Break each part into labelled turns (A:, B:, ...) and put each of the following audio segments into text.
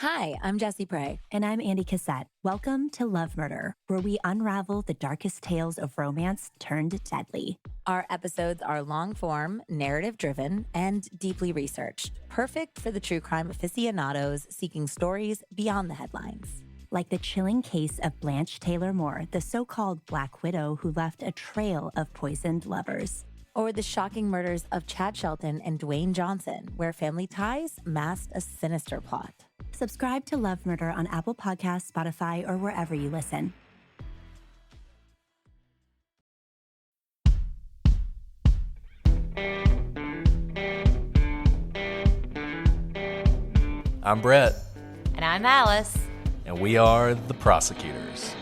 A: Hi, I'm Jessie Prey.
B: And I'm Andy Cassette. Welcome to Love Murder, where we unravel the darkest tales of romance turned deadly.
A: Our episodes are long-form, narrative-driven, and deeply researched, perfect for the true crime aficionados seeking stories beyond the headlines.
B: Like the chilling case of Blanche Taylor Moore, the so-called Black Widow who left a trail of poisoned lovers.
A: Or the shocking murders of Chad Shelton and Dwayne Johnson, where family ties masked a sinister plot.
B: Subscribe to Love Murder on Apple Podcasts, Spotify, or wherever you listen.
C: I'm Brett.
D: And I'm Alice.
C: And we are the Prosecutors.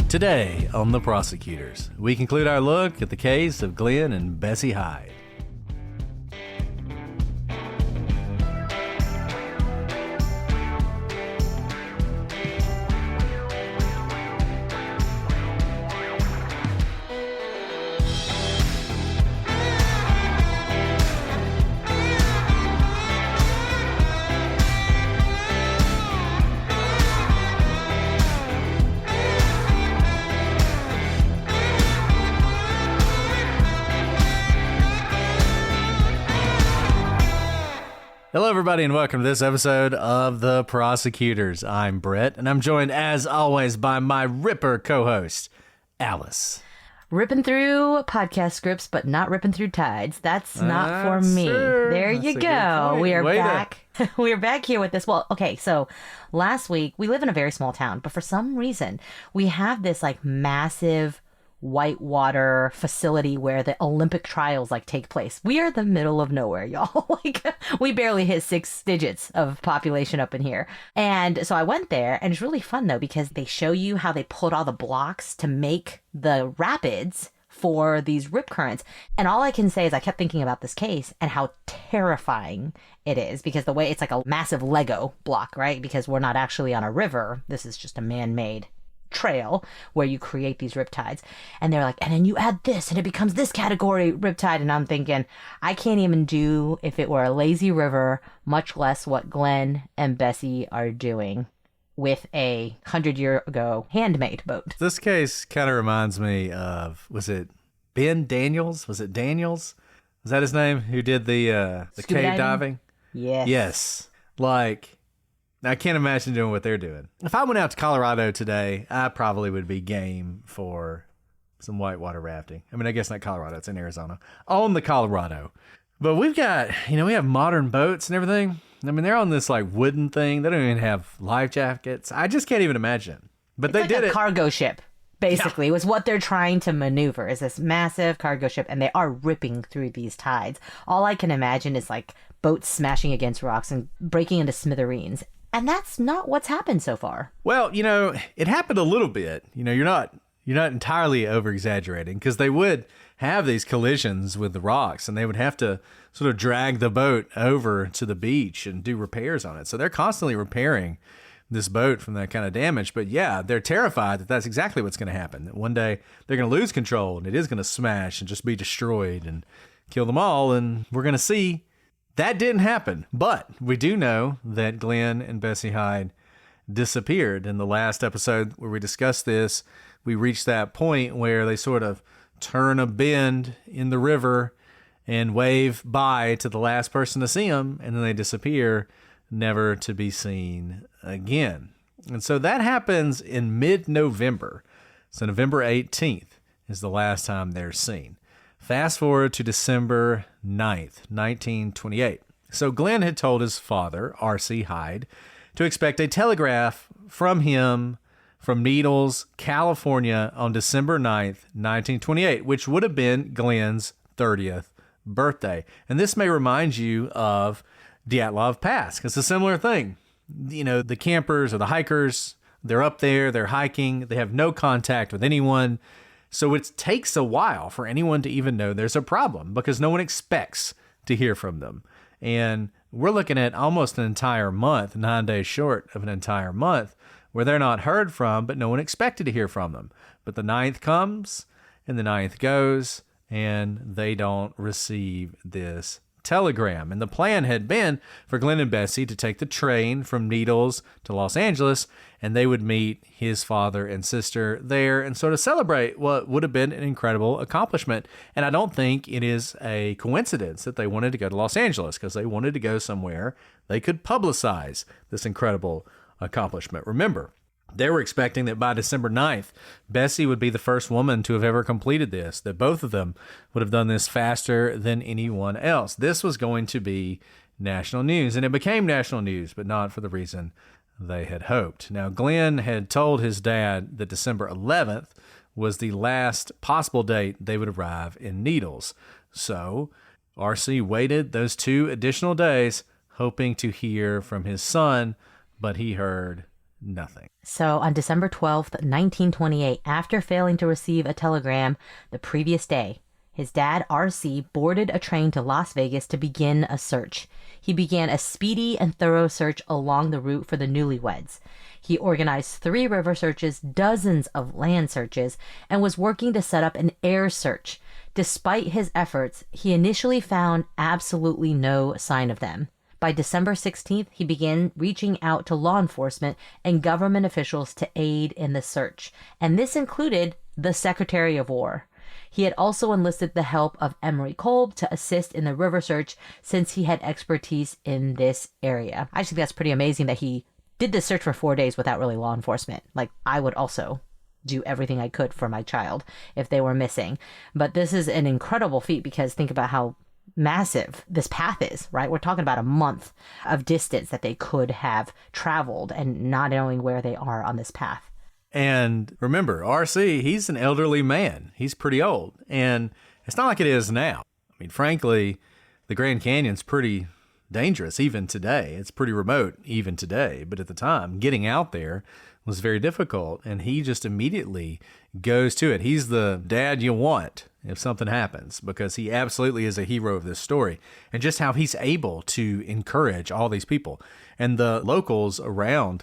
C: Today on The Prosecutors, we conclude our look at the case of Glen and Bessie Hyde. Hello, everybody, and welcome to this episode of The Prosecutors. I'm Brett, and I'm joined, as always, by my Ripper co-host, Alice.
D: Ripping through podcast scripts, but not ripping through tides. That's not for me.
C: Sure.
D: There
C: That's
D: you
C: a good
D: go.
C: point.
D: We are
C: Way to-
D: back. We are back here with this. Well, okay, so last week, we live in a very small town, but for some reason, we have this like massive whitewater facility where the Olympic trials like take place. We are the middle of nowhere, y'all. Like we barely hit 6 digits of population up in here. And so I went there, and it's really fun though because they show you how they pulled all the blocks to make the rapids for these rip currents. And all I can say is I kept thinking about this case and how terrifying it is because the way it's like a massive Lego block, right? Because we're not actually on a river. This is just a man-made trail where you create these riptides. And they're like, and then you add this and it becomes this category riptide. And I'm thinking, I can't even do if it were a lazy river, much less what Glen and Bessie are doing with a 100-year-ago handmade boat.
C: This case kind of reminds me of, was it Ben Daniels? Was it Daniels? Was that his name? Who did the
D: Scuba
C: cave diving?
D: Yes.
C: Yes. Like, I can't imagine doing what they're doing. If I went out to Colorado today, I probably would be game for some whitewater rafting. I mean, I guess not Colorado, it's in Arizona. On the Colorado. But we've got, we have modern boats and everything. I mean, they're on this like wooden thing. They don't even have life jackets. I just can't even imagine. But
D: It's
C: they
D: like
C: did
D: a
C: it.
D: cargo ship, basically, was what they're trying to maneuver, is this massive cargo ship, and they are ripping through these tides. All I can imagine is like boats smashing against rocks and breaking into smithereens. And that's not what's happened so far.
C: Well, it happened a little bit. You're not entirely over exaggerating because they would have these collisions with the rocks and they would have to sort of drag the boat over to the beach and do repairs on it. So they're constantly repairing this boat from that kind of damage. But yeah, they're terrified that that's exactly what's going to happen. That one day they're going to lose control and it is going to smash and just be destroyed and kill them all. And we're going to see that didn't happen. But we do know that Glen and Bessie Hyde disappeared. In the last episode where we discussed this, we reached that point where they sort of turn a bend in the river and wave bye to the last person to see them, and then they disappear, never to be seen again. And so that happens in mid-November. So November 18th is the last time they're seen. Fast forward to December 9th, 1928. So Glen had told his father, R.C. Hyde, to expect a telegraph from him from Needles, California on December 9th, 1928, which would have been Glen's 30th birthday. And this may remind you of Dyatlov Pass, because it's a similar thing. The campers or the hikers, they're up there, they're hiking, they have no contact with anyone. So it takes a while for anyone to even know there's a problem because no one expects to hear from them. And we're looking at almost an entire month, 9 days short of an entire month, where they're not heard from, but no one expected to hear from them. But the 9th comes and the 9th goes, and they don't receive this telegram. And the plan had been for Glen and Bessie to take the train from Needles to Los Angeles, and they would meet his father and sister there and sort of celebrate what would have been an incredible accomplishment. And I don't think it is a coincidence that they wanted to go to Los Angeles, because they wanted to go somewhere they could publicize this incredible accomplishment. Remember, they were expecting that by December 9th, Bessie would be the first woman to have ever completed this, that both of them would have done this faster than anyone else. This was going to be national news, and it became national news, but not for the reason they had hoped. Now, Glen had told his dad that December 11th was the last possible date they would arrive in Needles. So R.C. waited those 2 additional days, hoping to hear from his son, but he heard nothing.
D: So on December 12th, 1928, after failing to receive a telegram the previous day, his dad, R.C., boarded a train to Las Vegas to begin a search. He began a speedy and thorough search along the route for the newlyweds. He organized 3 river searches, dozens of land searches, and was working to set up an air search. Despite his efforts, he initially found absolutely no sign of them. By December 16th, he began reaching out to law enforcement and government officials to aid in the search, and this included the Secretary of War. He had also enlisted the help of Emory Kolb to assist in the river search, since he had expertise in this area. I think that's pretty amazing that he did this search for 4 days without really law enforcement. Like, I would also do everything I could for my child if they were missing. But this is an incredible feat, because think about how massive this path is, right? We're talking about a month of distance that they could have traveled, and not knowing where they are on this path.
C: And remember, R.C., he's an elderly man. He's pretty old. And it's not like it is now. I mean, frankly, the Grand Canyon's pretty dangerous even today. It's pretty remote even today. But at the time, getting out there was very difficult. And he just immediately goes to it. He's the dad you want if something happens, because he absolutely is a hero of this story. And just how he's able to encourage all these people. And the locals around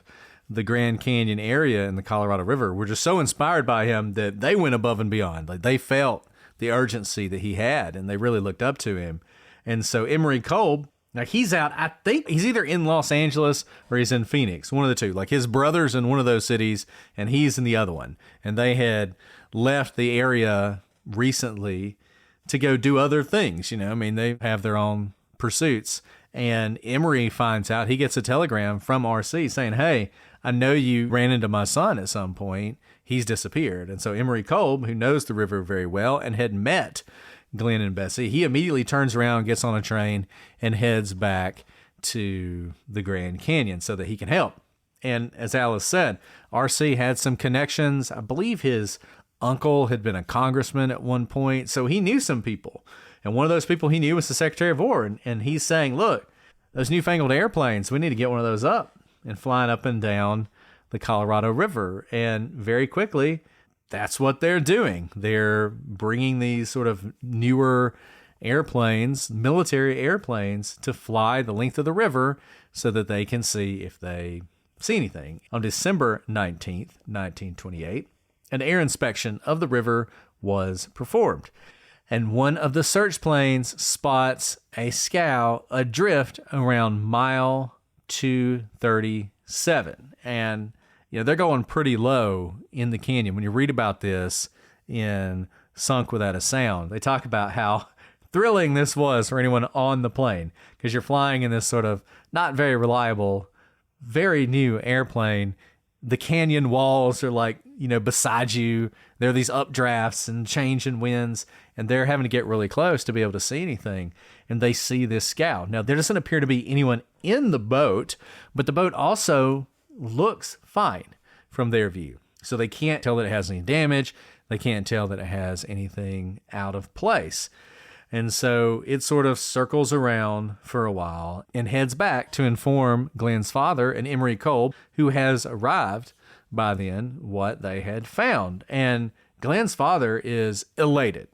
C: the Grand Canyon area and the Colorado River were just so inspired by him that they went above and beyond. Like, they felt the urgency that he had, and they really looked up to him. And so Emory Kolb, now he's out, I think he's either in Los Angeles or he's in Phoenix, one of the two. Like, his brother's in one of those cities and he's in the other one. And they had left the area recently to go do other things. You know, I mean, they have their own pursuits. And Emory finds out, he gets a telegram from RC saying, hey, I know you ran into my son at some point. He's disappeared. And so Emory Kolb, who knows the river very well and had met Glen and Bessie, he immediately turns around, gets on a train, and heads back to the Grand Canyon so that he can help. And as Alice said, RC had some connections. I believe his uncle had been a congressman at one point, so he knew some people. And one of those people he knew was the Secretary of War. And he's saying, look, those newfangled airplanes, we need to get one of those up and flying up and down the Colorado River. And very quickly, that's what they're doing. They're bringing these sort of newer airplanes, military airplanes, to fly the length of the river so that they can see if they see anything. On December 19th, 1928, an air inspection of the river was performed. And one of the search planes spots a scow adrift around mile 237. And, you know, they're going pretty low in the canyon. When you read about this in Sunk Without a Sound, they talk about how thrilling this was for anyone on the plane, because you're flying in this sort of not very reliable, very new airplane. The canyon walls are like, you know, beside you. There are these updrafts and change in winds, and they're having to get really close to be able to see anything. And they see this scow. Now, there doesn't appear to be anyone in the boat, but the boat also looks fine from their view. So they can't tell that it has any damage. They can't tell that it has anything out of place. And so it sort of circles around for a while and heads back to inform Glen's father and Emory Kolb, who has arrived by then, what they had found. And Glen's father is elated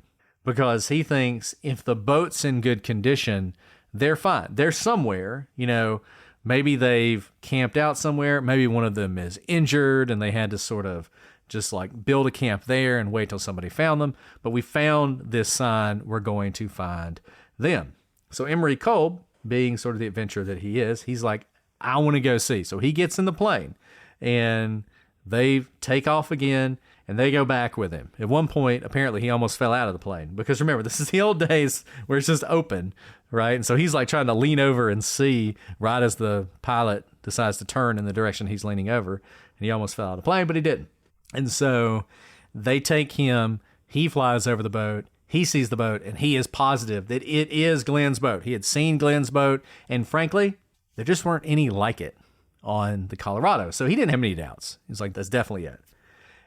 C: because he thinks if the boat's in good condition, they're fine. They're somewhere, you know, Maybe they've camped out somewhere. Maybe one of them is injured and they had to sort of just like build a camp there and wait till somebody found them. But we found this sign. We're going to find them. So Emery Kolb, being sort of the adventurer that he is, he's like, I want to go see. So he gets in the plane and they take off again and they go back with him. At one point, apparently he almost fell out of the plane because remember, this is the old days where it's just open, right? And so he's like trying to lean over and see right as the pilot decides to turn in the direction he's leaning over. And he almost fell out of the plane, but he didn't. And so they take him, he flies over the boat, he sees the boat, and he is positive that it is Glen's boat. He had seen Glen's boat, and frankly, there just weren't any like it on the Colorado. So he didn't have any doubts. He's like, that's definitely it.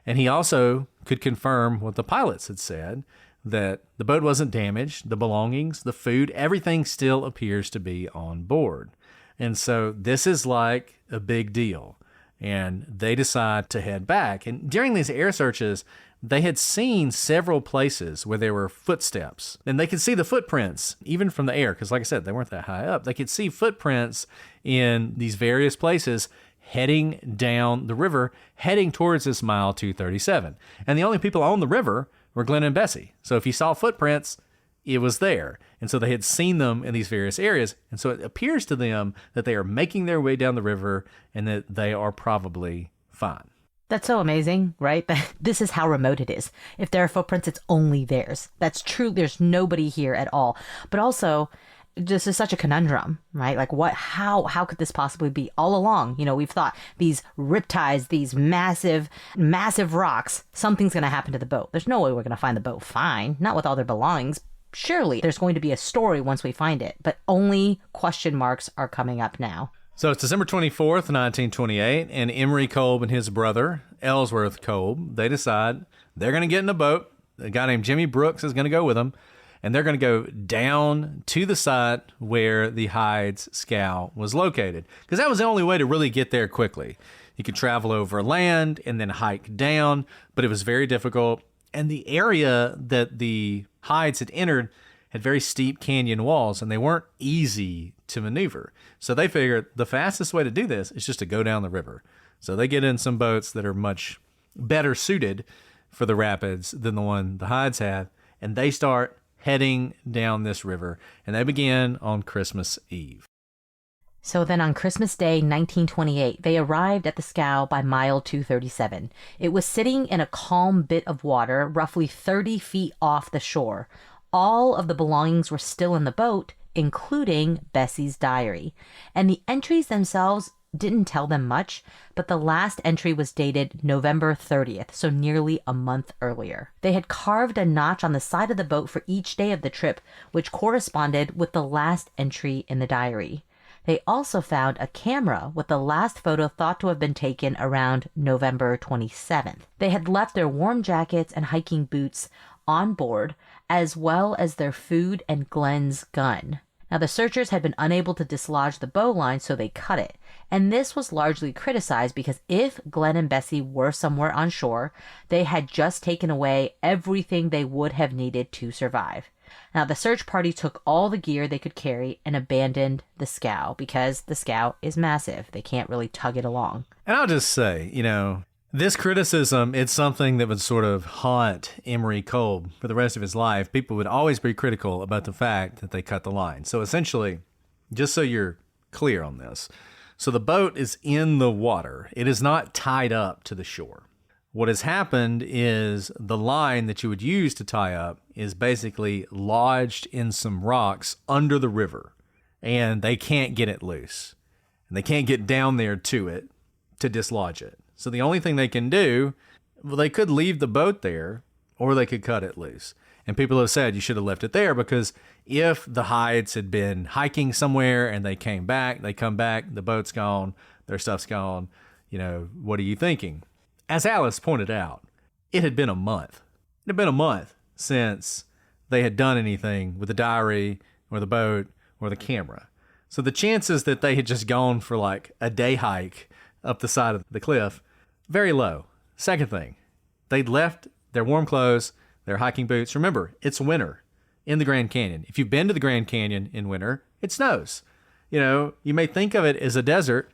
C: And he also could confirm what the pilots had said, that the boat wasn't damaged, the belongings, the food, everything still appears to be on board. And so this is like a big deal. And they decide to head back. And during these air searches, they had seen several places where there were footsteps. And they could see the footprints, even from the air, because like I said, they weren't that high up. They could see footprints in these various places heading down the river, heading towards this mile 237. And the only people on the river were Glen and Bessie. So if you saw footprints, it was there. And so they had seen them in these various areas. And so it appears to them that they are making their way down the river and that they are probably fine.
D: That's so amazing, right? That this is how remote it is. If there are footprints, it's only theirs. That's true. There's nobody here at all. But also, this is such a conundrum, right? Like how could this possibly be all along? You know, we've thought these riptides, these massive rocks, something's going to happen to the boat. There's no way we're going to find the boat fine, not with all their belongings. Surely there's going to be a story once we find it, but only question marks are coming up now.
C: So it's December 24th, 1928, and Emery Kolb and his brother, Ellsworth Kolb, they decide they're going to get in a boat. A guy named Jimmy Brooks is going to go with them, and they're going to go down to the site where the Hydes scow was located, because that was the only way to really get there quickly. You could travel over land and then hike down, but it was very difficult, and the area that the Hydes had entered had very steep canyon walls, and they weren't easy to maneuver. So they figured the fastest way to do this is just to go down the river. So they get in some boats that are much better suited for the rapids than the one the Hydes have, and they start heading down this river, and they begin on Christmas Eve.
D: So then on Christmas Day, 1928, they arrived at the scow by mile 237. It was sitting in a calm bit of water, roughly 30 feet off the shore. All of the belongings were still in the boat, including Bessie's diary. And the entries themselves didn't tell them much, but the last entry was dated November 30th, so nearly a month earlier. They had carved a notch on the side of the boat for each day of the trip, which corresponded with the last entry in the diary. They also found a camera with the last photo thought to have been taken around November 27th. They had left their warm jackets and hiking boots on board, as well as their food and Glen's gun. Now, the searchers had been unable to dislodge the bowline, so they cut it. And this was largely criticized because if Glen and Bessie were somewhere on shore, they had just taken away everything they would have needed to survive. Now, the search party took all the gear they could carry and abandoned the scow because the scow is massive. They can't really tug it along.
C: And I'll just say, this criticism, it's something that would sort of haunt Emery Kolb for the rest of his life. People would always be critical about the fact that they cut the line. So essentially, just so you're clear on this, so the boat is in the water. It is not tied up to the shore. What has happened is the line that you would use to tie up is basically lodged in some rocks under the river, and they can't get it loose. And they can't get down there to it to dislodge it. So the only thing they can do, well, they could leave the boat there or they could cut it loose. And people have said you should have left it there because if the Hydes had been hiking somewhere and they come back, the boat's gone, their stuff's gone, what are you thinking? As Alice pointed out, it had been a month. It had been a month since they had done anything with the diary or the boat or the camera. So the chances that they had just gone for like a day hike up the side of the cliff, very low. Second thing, they'd left their warm clothes, their hiking boots. Remember, it's winter in the Grand Canyon. If you've been to the Grand Canyon in winter, it snows. You may think of it as a desert,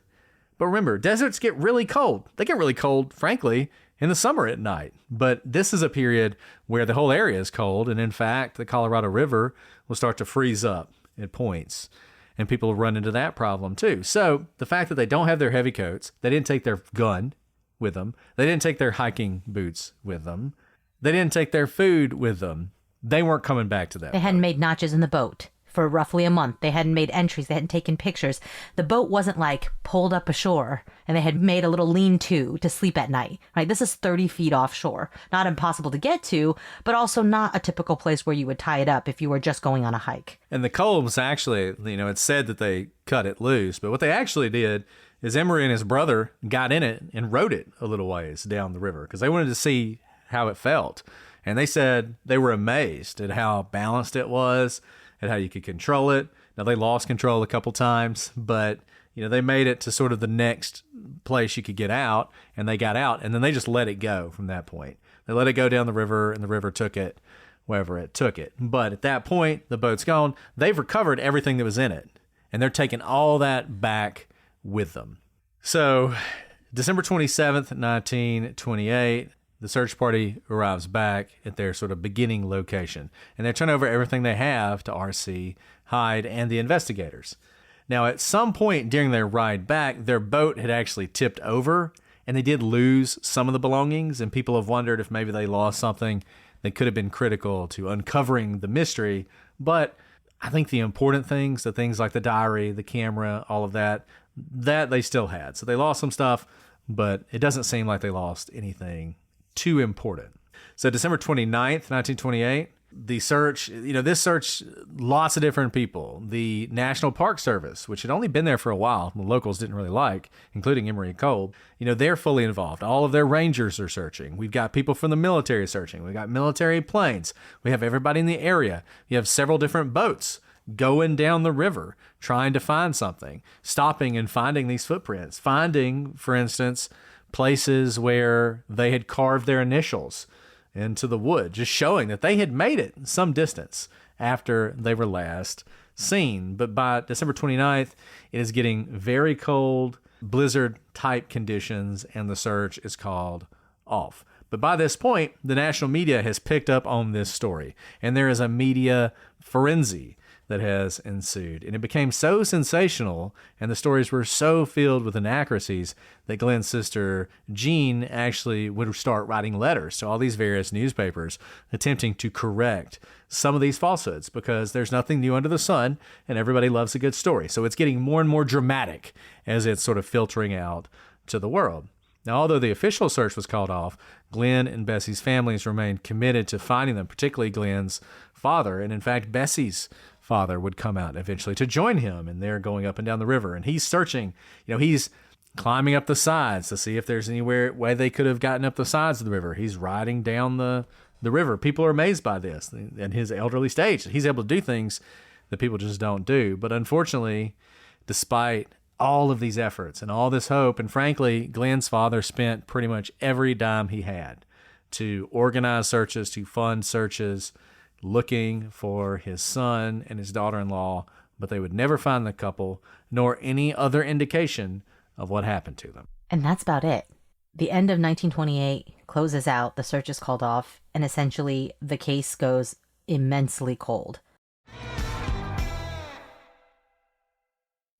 C: but remember, deserts get really cold. They get really cold, frankly, in the summer at night. But this is a period where the whole area is cold. And in fact, the Colorado River will start to freeze up at points. And people will run into that problem too. So the fact that they don't have their heavy coats, they didn't take their gun with them, they didn't take their hiking boots with them, they didn't take their food with them, they weren't coming back to that.
D: They hadn't made notches in the boat for roughly a month. They hadn't made entries. They hadn't taken pictures. The boat wasn't like pulled up ashore and they had made a little lean-to to sleep at night, right? This is 30 feet offshore. Not impossible to get to, but also not a typical place where you would tie it up if you were just going on a hike.
C: And the Cobbs actually, it's said that they cut it loose, but what they actually did is Emery and his brother got in it and rowed it a little ways down the river because they wanted to see how it felt. And they said they were amazed at how balanced it was, at how you could control it. Now, they lost control a couple times, but, they made it to sort of the next place you could get out, and they got out, and then they just let it go from that point. They let it go down the river, and the river took it wherever it took it. But at that point, the boat's gone. They've recovered everything that was in it, and they're taking all that back with them. So, December 27th, 1928, the search party arrives back at their sort of beginning location, and they turn over everything they have to R.C., Hyde, and the investigators. Now, at some point during their ride back, their boat had actually tipped over, and they did lose some of the belongings, and people have wondered if maybe they lost something that could have been critical to uncovering the mystery. But I think the important things, the things like the diary, the camera, all of that they still had. So they lost some stuff, but it doesn't seem like they lost anything too important. So December 29th, 1928, the search, this search, lots of different people. The National Park Service, which had only been there for a while, the locals didn't really like, including Emery and Cobb, they're fully involved. All of their rangers are searching. We've got people from the military searching. We've got military planes. We have everybody in the area. You have several different boats going down the river, trying to find something, stopping and finding these footprints, finding, for instance, places where they had carved their initials into the wood, just showing that they had made it some distance after they were last seen. But by December 29th, it is getting very cold, blizzard-type conditions, and the search is called off. But by this point, the national media has picked up on this story, and there is a media frenzy that has ensued. And it became so sensational, and the stories were so filled with inaccuracies, that Glen's sister, Jean, actually would start writing letters to all these various newspapers, attempting to correct some of these falsehoods, because there's nothing new under the sun, and everybody loves a good story. So it's getting more and more dramatic as it's sort of filtering out to the world. Now, although the official search was called off, Glen and Bessie's families remained committed to finding them, particularly Glen's father. And in fact, Bessie's father would come out eventually to join him, and they're going up and down the river. And he's searching, he's climbing up the sides to see if there's anywhere way they could have gotten up the sides of the river. He's riding down the river. People are amazed by this. In his elderly stage, he's able to do things that people just don't do. But unfortunately, despite all of these efforts and all this hope, and frankly, Glen's father spent pretty much every dime he had to organize searches, to fund searches, looking for his son and his daughter-in-law, but they would never find the couple, nor any other indication of what happened to them.
D: And that's about it. The end of 1928 closes out, the search is called off, and essentially the case goes immensely cold.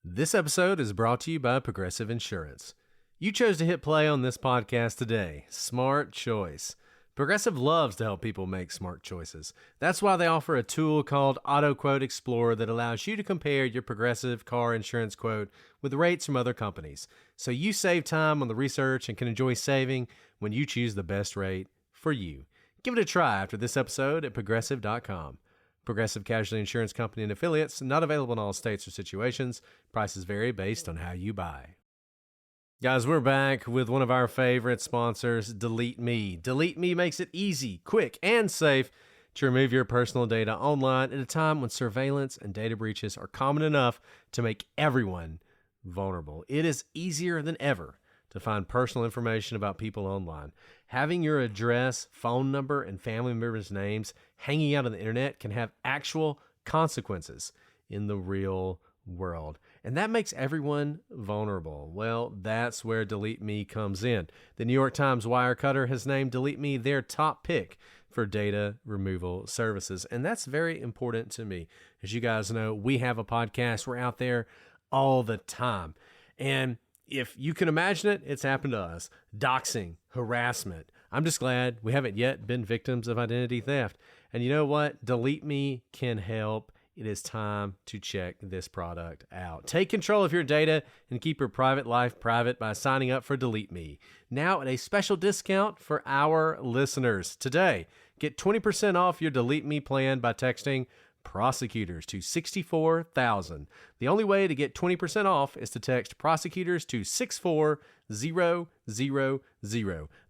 C: This episode is brought to you by Progressive Insurance. You chose to hit play on this podcast today. Smart choice. Progressive loves to help people make smart choices. That's why they offer a tool called AutoQuote Explorer that allows you to compare your Progressive car insurance quote with rates from other companies. So you save time on the research and can enjoy saving when you choose the best rate for you. Give it a try after this episode at Progressive.com. Progressive Casualty Insurance Company and Affiliates, not available in all states or situations. Prices vary based on how you buy. Guys, we're back with one of our favorite sponsors, Delete Me. Delete Me makes it easy, quick, and safe to remove your personal data online at a time when surveillance and data breaches are common enough to make everyone vulnerable. It is easier than ever to find personal information about people online. Having your address, phone number, and family members' names hanging out on the internet can have actual consequences in the real world. And that makes everyone vulnerable. Well, that's where Delete Me comes in. The New York Times Wirecutter has named Delete Me their top pick for data removal services. And that's very important to me. As you guys know, we have a podcast. We're out there all the time. And if you can imagine it, it's happened to us. Doxing, harassment. I'm just glad we haven't yet been victims of identity theft. And you know what? Delete Me can help. It is time to check this product out. Take control of your data and keep your private life private by signing up for Delete Me. Now at a special discount for our listeners. Today, get 20% off your Delete Me plan by texting Prosecutors to 64,000. The only way to get 20% off is to text Prosecutors to 64000.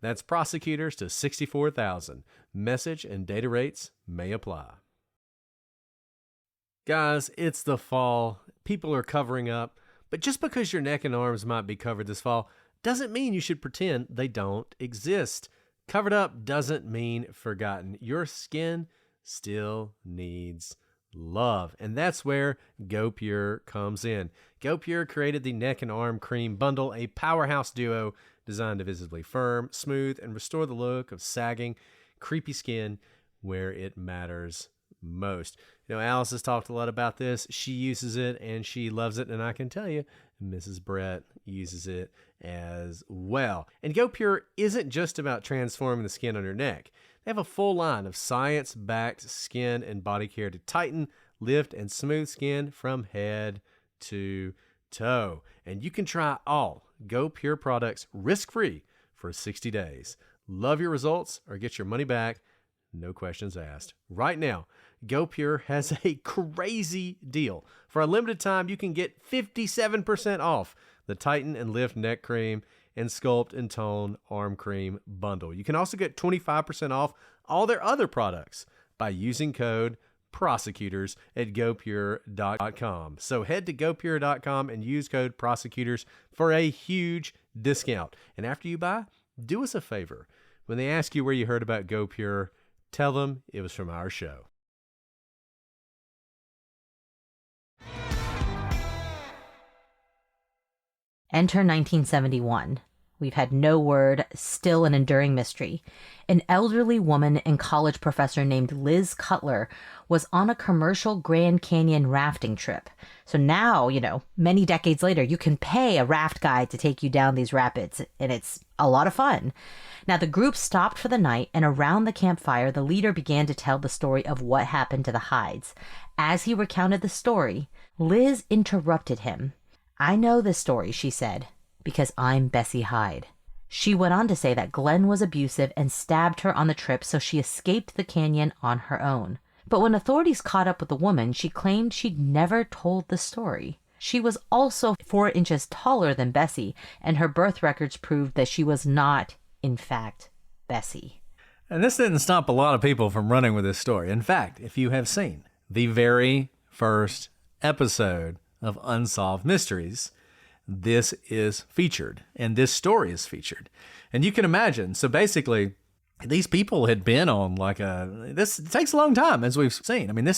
C: That's Prosecutors to 64,000. Message and data rates may apply. Guys, it's the fall. People are covering up. But just because your neck and arms might be covered this fall doesn't mean you should pretend they don't exist. Covered up doesn't mean forgotten. Your skin still needs love. And that's where Go Pure comes in. Go Pure created the neck and arm cream bundle, a powerhouse duo designed to visibly firm, smooth, and restore the look of sagging, creepy skin where it matters most. You know, Alice has talked a lot about this. She uses it and she loves it. And I can tell you, Mrs. Brett uses it as well. And Go Pure isn't just about transforming the skin on your neck. They have a full line of science-backed skin and body care to tighten, lift, and smooth skin from head to toe. And you can try all Go Pure products risk-free for 60 days. Love your results or get your money back. No questions asked. Right now, Go Pure has a crazy deal. For a limited time, you can get 57% off the Tighten and Lift Neck Cream and Sculpt and Tone Arm Cream bundle. You can also get 25% off all their other products by using code Prosecutors at GoPure.com. So head to GoPure.com and use code Prosecutors for a huge discount. And after you buy, do us a favor. When they ask you where you heard about Go Pure, tell them it was from our show.
D: Enter 1971. We've had no word, still an enduring mystery. An elderly woman and college professor named Liz Cutler was on a commercial Grand Canyon rafting trip. So now, many decades later, you can pay a raft guide to take you down these rapids, and it's a lot of fun. Now, the group stopped for the night, and around the campfire, the leader began to tell the story of what happened to the Hydes. As he recounted the story, Liz interrupted him. "I know this story," she said, "because I'm Bessie Hyde." She went on to say that Glen was abusive and stabbed her on the trip, so she escaped the canyon on her own. But when authorities caught up with the woman, she claimed she'd never told the story. She was also 4 inches taller than Bessie, and her birth records proved that she was not, in fact, Bessie.
C: And this didn't stop a lot of people from running with this story. In fact, if you have seen the very first episode of Unsolved Mysteries, this is featured, and this story is featured. And you can imagine, so basically, these people had been on this takes a long time, as we've seen. I mean,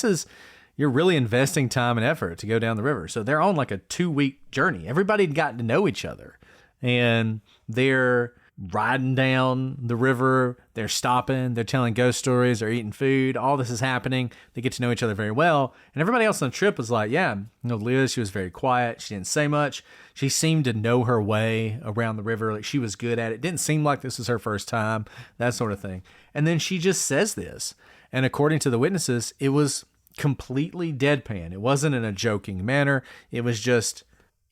C: you're really investing time and effort to go down the river. So they're on like a 2-week journey. Everybody had gotten to know each other, and they're riding down the river. They're stopping. They're telling ghost stories. They're eating food. All this is happening. They get to know each other very well. And everybody else on the trip was like, yeah, Liz, she was very quiet. She didn't say much. She seemed to know her way around the river. Like, she was good at it. Didn't seem like this was her first time, that sort of thing. And then she just says this. And according to the witnesses, it was completely deadpan. It wasn't in a joking manner. It was just,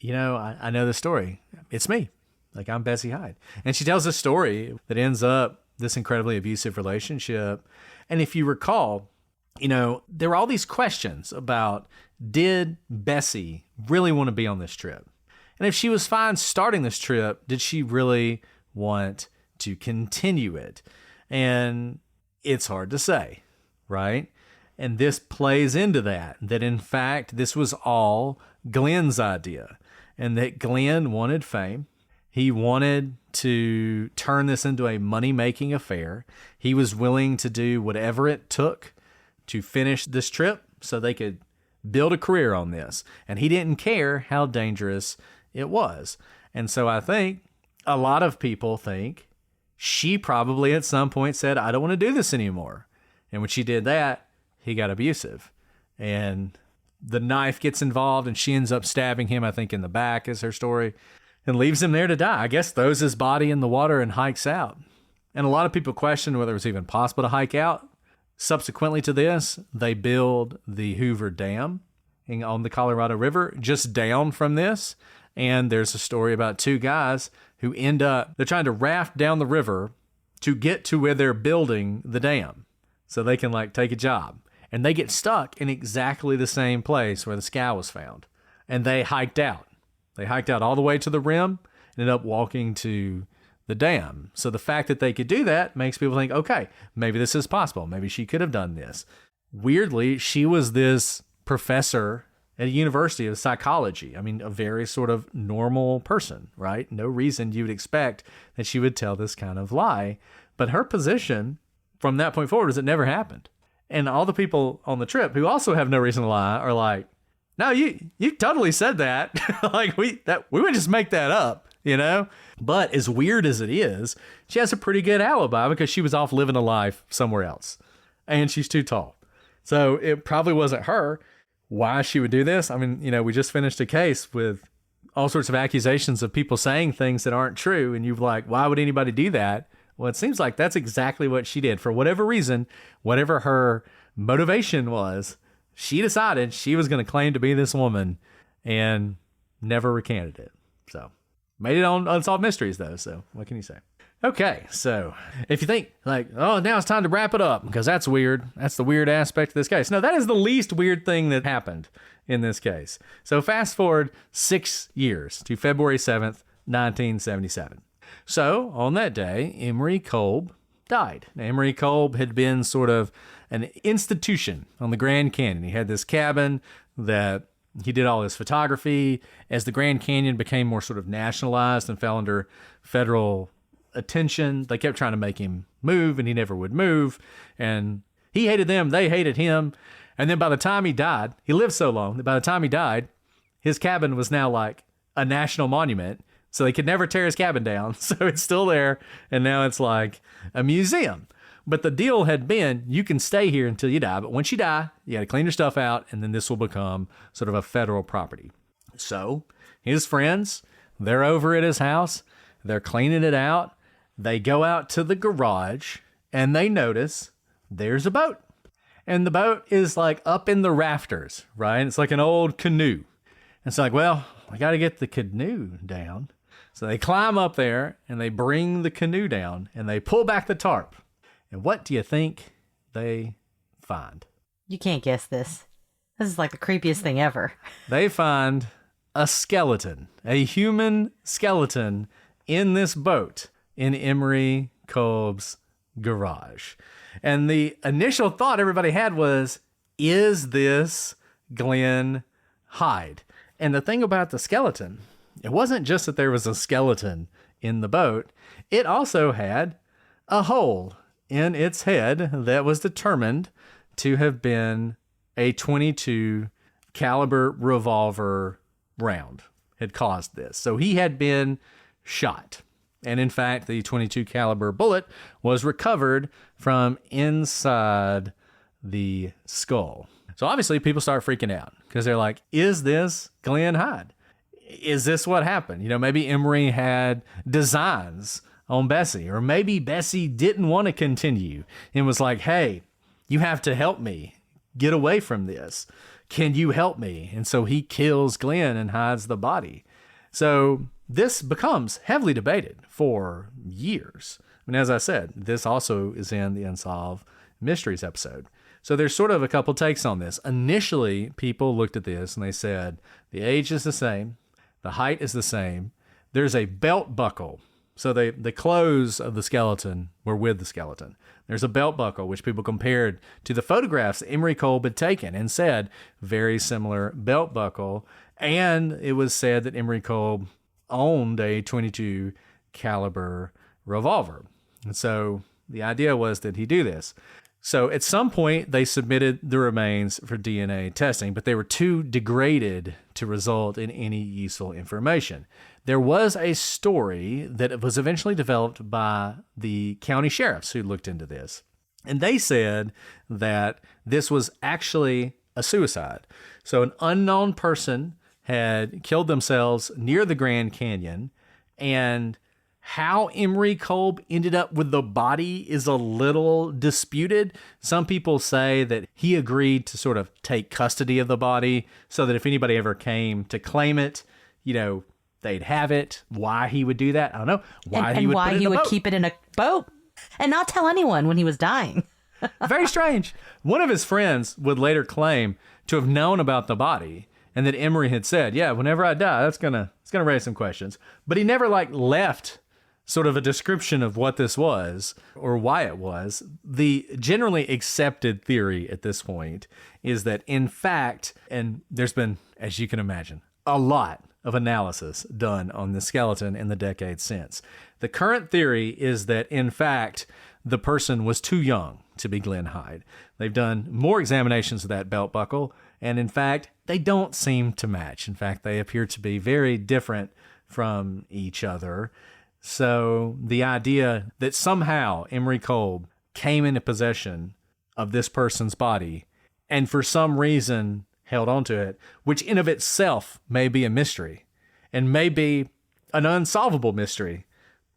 C: I know the story. It's me. Like, I'm Bessie Hyde. And she tells a story that ends up this incredibly abusive relationship. And if you recall, there were all these questions about, did Bessie really want to be on this trip? And if she was fine starting this trip, did she really want to continue it? And it's hard to say, right? And this plays into that in fact, this was all Glen's idea, and that Glen wanted fame. He wanted to turn this into a money-making affair. He was willing to do whatever it took to finish this trip so they could build a career on this. And he didn't care how dangerous it was. And so I think a lot of people think she probably at some point said, I don't want to do this anymore. And when she did that, he got abusive. And the knife gets involved and she ends up stabbing him, I think in the back is her story, and leaves him there to die. I guess throws his body in the water and hikes out. And a lot of people question whether it was even possible to hike out. Subsequently to this, they build the Hoover Dam on the Colorado River just down from this. And there's a story about two guys who they're trying to raft down the river to get to where they're building the dam so they can like take a job. And they get stuck in exactly the same place where the sky was found. And they hiked out. They hiked out all the way to the rim, ended up walking to the dam. So the fact that they could do that makes people think, okay, maybe this is possible. Maybe she could have done this. Weirdly, she was this professor at a university of psychology. I mean, a very sort of normal person, right? No reason you would expect that she would tell this kind of lie. But her position from that point forward is it never happened. And all the people on the trip who also have no reason to lie are like, no, you totally said that. Like we would just make that up, you know? But as weird as it is, she has a pretty good alibi because she was off living a life somewhere else. And she's too tall. So it probably wasn't her. Why she would do this? I mean, you know, we just finished a case with all sorts of accusations of people saying things that aren't true. And you're like, why would anybody do that? Well, it seems like that's exactly what she did. For whatever reason, whatever her motivation was, she decided she was going to claim to be this woman and never recanted it. So made it on Unsolved Mysteries, though. So what can you say? Okay, so if you think like, oh, now it's time to wrap it up because that's weird. That's the weird aspect of this case. No, that is the least weird thing that happened in this case. So fast forward 6 years to February 7th, 1977. So on that day, Emery Cobb died. Now, Emery Cobb had been sort of an institution on the Grand Canyon. He had this cabin that he did all his photography. As the Grand Canyon became more sort of nationalized and fell under federal attention, they kept trying to make him move, and he never would move. And he hated them, they hated him. And then by the time he died, he lived so long that by the time he died, his cabin was now like a national monument. So they could never tear his cabin down. So it's still there. And now it's like a museum. But the deal had been, you can stay here until you die. But once you die, you got to clean your stuff out. And then this will become sort of a federal property. So his friends, they're over at his house. They're cleaning it out. They go out to the garage and they notice there's a boat. And the boat is like up in the rafters, right? It's like an old canoe. And it's like, well, I got to get the canoe down. So they climb up there and they bring the canoe down and they pull back the tarp. And what do you think they find?
D: You can't guess this. This is like the creepiest thing ever.
C: They find a skeleton, a human skeleton in this boat in Emery Cobb's garage. And the initial thought everybody had was, is this Glen Hyde? And the thing about the skeleton, it wasn't just that there was a skeleton in the boat. It also had a hole in its head that was determined to have been a .22 caliber revolver round had caused this. So he had been shot. And in fact, the .22 caliber bullet was recovered from inside the skull. So obviously people start freaking out because they're like, is this Glen Hyde? Is this what happened? You know, maybe Emery had designs on Bessie, or maybe Bessie didn't want to continue and was like, hey, you have to help me get away from this. Can you help me? And so he kills Glen and hides the body. So this becomes heavily debated for years. I mean, as I said, this also is in the Unsolved Mysteries episode. So there's sort of a couple takes on this. Initially, people looked at this and they said, the age is the same. The height is the same. There's a belt buckle. So the clothes of the skeleton were with the skeleton. There's a belt buckle, which people compared to the photographs that Emery Cobb had taken and said, very similar belt buckle. And it was said that Emery Cobb owned a .22 caliber revolver. And so the idea was that he do this. So at some point, they submitted the remains for DNA testing, but they were too degraded to result in any useful information. There was a story that was eventually developed by the county sheriffs who looked into this. And they said that this was actually a suicide. So an unknown person had killed themselves near the Grand Canyon, and how Emery Kolb ended up with the body is a little disputed. Some people say that he agreed to sort of take custody of the body so that if anybody ever came to claim it, they'd have it. Why he would do that, I don't know.
D: Why he would keep it in a boat and not tell anyone when he was dying.
C: Very strange. One of his friends would later claim to have known about the body and that Emery had said, yeah, whenever I die, it's gonna raise some questions. But he never left sort of a description of what this was or why it was. The generally accepted theory at this point is that, in fact, and there's been, as you can imagine, a lot of analysis done on the skeleton in the decades since. The current theory is that, in fact, the person was too young to be Glen Hyde. They've done more examinations of that belt buckle, and in fact, they don't seem to match. In fact, they appear to be very different from each other. So the idea that somehow Emery Kolb came into possession of this person's body and for some reason held onto it, which in of itself may be a mystery and may be an unsolvable mystery.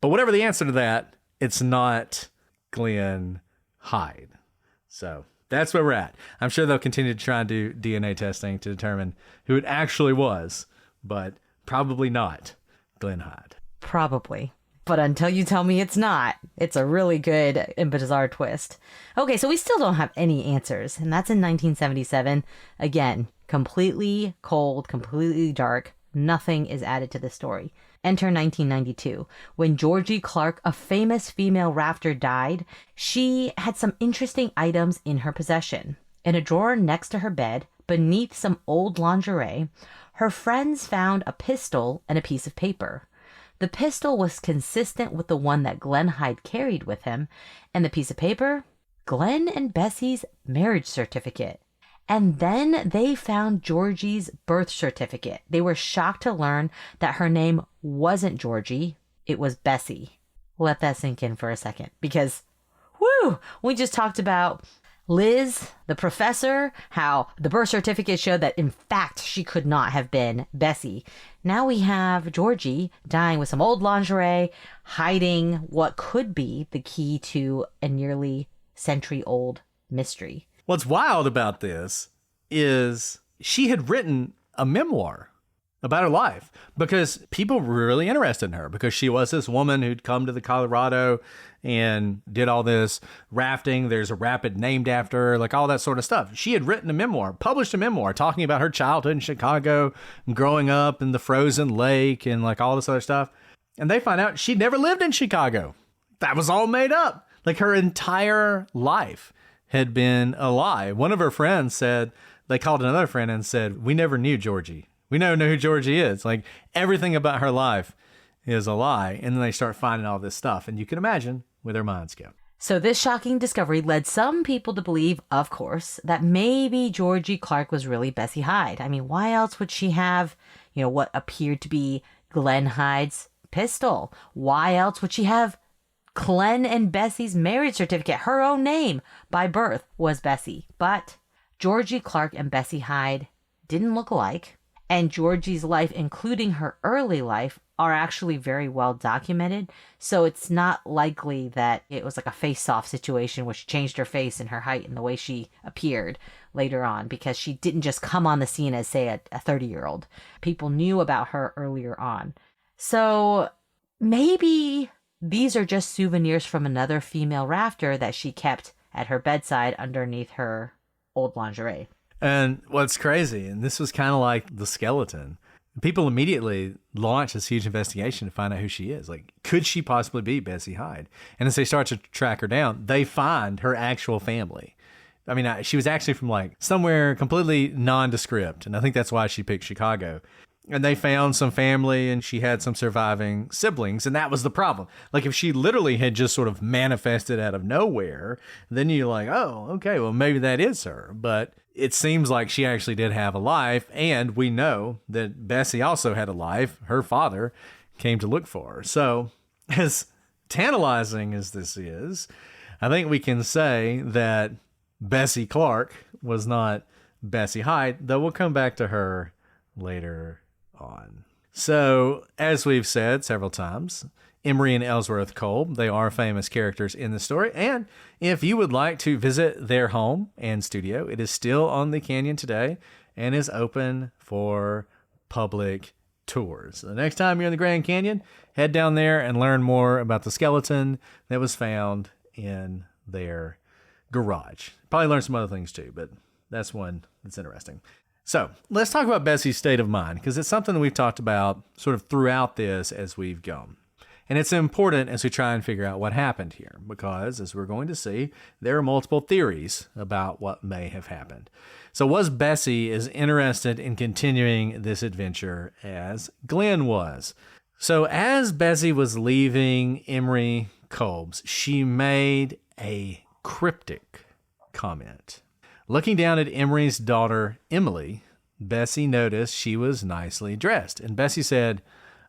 C: But whatever the answer to that, it's not Glen Hyde. So that's where we're at. I'm sure they'll continue to try and do DNA testing to determine who it actually was, but probably not Glen Hyde.
D: Probably. But until you tell me it's not, it's a really good and bizarre twist. Okay, so we still don't have any answers, and that's in 1977. Again, completely cold, completely dark. Nothing is added to the story. Enter 1992. When Georgie Clark, a famous female rafter, died, she had some interesting items in her possession. In a drawer next to her bed, beneath some old lingerie, her friends found a pistol and a piece of paper. The pistol was consistent with the one that Glen Hyde carried with him, and the piece of paper, Glen and Bessie's marriage certificate. And then they found Georgie's birth certificate. They were shocked to learn that her name wasn't Georgie, it was Bessie. Let that sink in for a second, because, we just talked about Liz, the professor, how the birth certificate showed that, in fact, she could not have been Bessie. Now we have Georgie dying with some old lingerie, hiding what could be the key to a nearly century-old mystery.
C: What's wild about this is she had written a memoir about her life because people were really interested in her because she was this woman who'd come to the Colorado and did all this rafting. There's a rapid named after her, all that sort of stuff. She had written a memoir, published a memoir talking about her childhood in Chicago, growing up in the frozen lake and all this other stuff. And they find out she'd never lived in Chicago. That was all made up. Her entire life had been a lie. One of her friends said, they called another friend and said, we never knew Georgie. We don't know who Georgie is. Everything about her life is a lie. And then they start finding all this stuff. And you can imagine where their minds go.
D: So this shocking discovery led some people to believe, of course, that maybe Georgie Clark was really Bessie Hyde. I mean, why else would she have, what appeared to be Glen Hyde's pistol? Why else would she have Glen and Bessie's marriage certificate? Her own name by birth was Bessie. But Georgie Clark and Bessie Hyde didn't look alike. And Georgie's life, including her early life, are actually very well documented. So it's not likely that it was a face-off situation which changed her face and her height and the way she appeared later on, because she didn't just come on the scene as, say, a 30-year-old. People knew about her earlier on. So maybe these are just souvenirs from another female rafter that she kept at her bedside underneath her old lingerie.
C: And what's crazy, and this was kind of like the skeleton, people immediately launch this huge investigation to find out who she is. Could she possibly be Bessie Hyde? And as they start to track her down, they find her actual family. I mean, she was actually from somewhere completely nondescript, and I think that's why she picked Chicago. and they found some family, and she had some surviving siblings, and that was the problem. Like, if she literally had just sort of manifested out of nowhere, then you're like, oh, okay, well, maybe that is her. But it seems like she actually did have a life, and we know that Bessie also had a life. Her father came to look for her. So, as tantalizing as this is, I think we can say that Bessie Clark was not Bessie Hyde, though we'll come back to her later on. So, as we've said several times, Emery and Ellsworth Kolb, they are famous characters in the story, and if you would like to visit their home and studio, it is still on the canyon today and is open for public tours. So the next time you're in the Grand Canyon, head down there and learn more about the skeleton that was found in their garage. Probably learn some other things too, but that's one that's interesting. So let's talk about Bessie's state of mind, because it's something that we've talked about sort of throughout this as we've gone. And it's important as we try and figure out what happened here, because as we're going to see, there are multiple theories about what may have happened. So was Bessie as interested in continuing this adventure as Glen was? So as Bessie was leaving Emery Kolb's, she made a cryptic comment. Looking down at Emery's daughter, Emily, Bessie noticed she was nicely dressed. And Bessie said,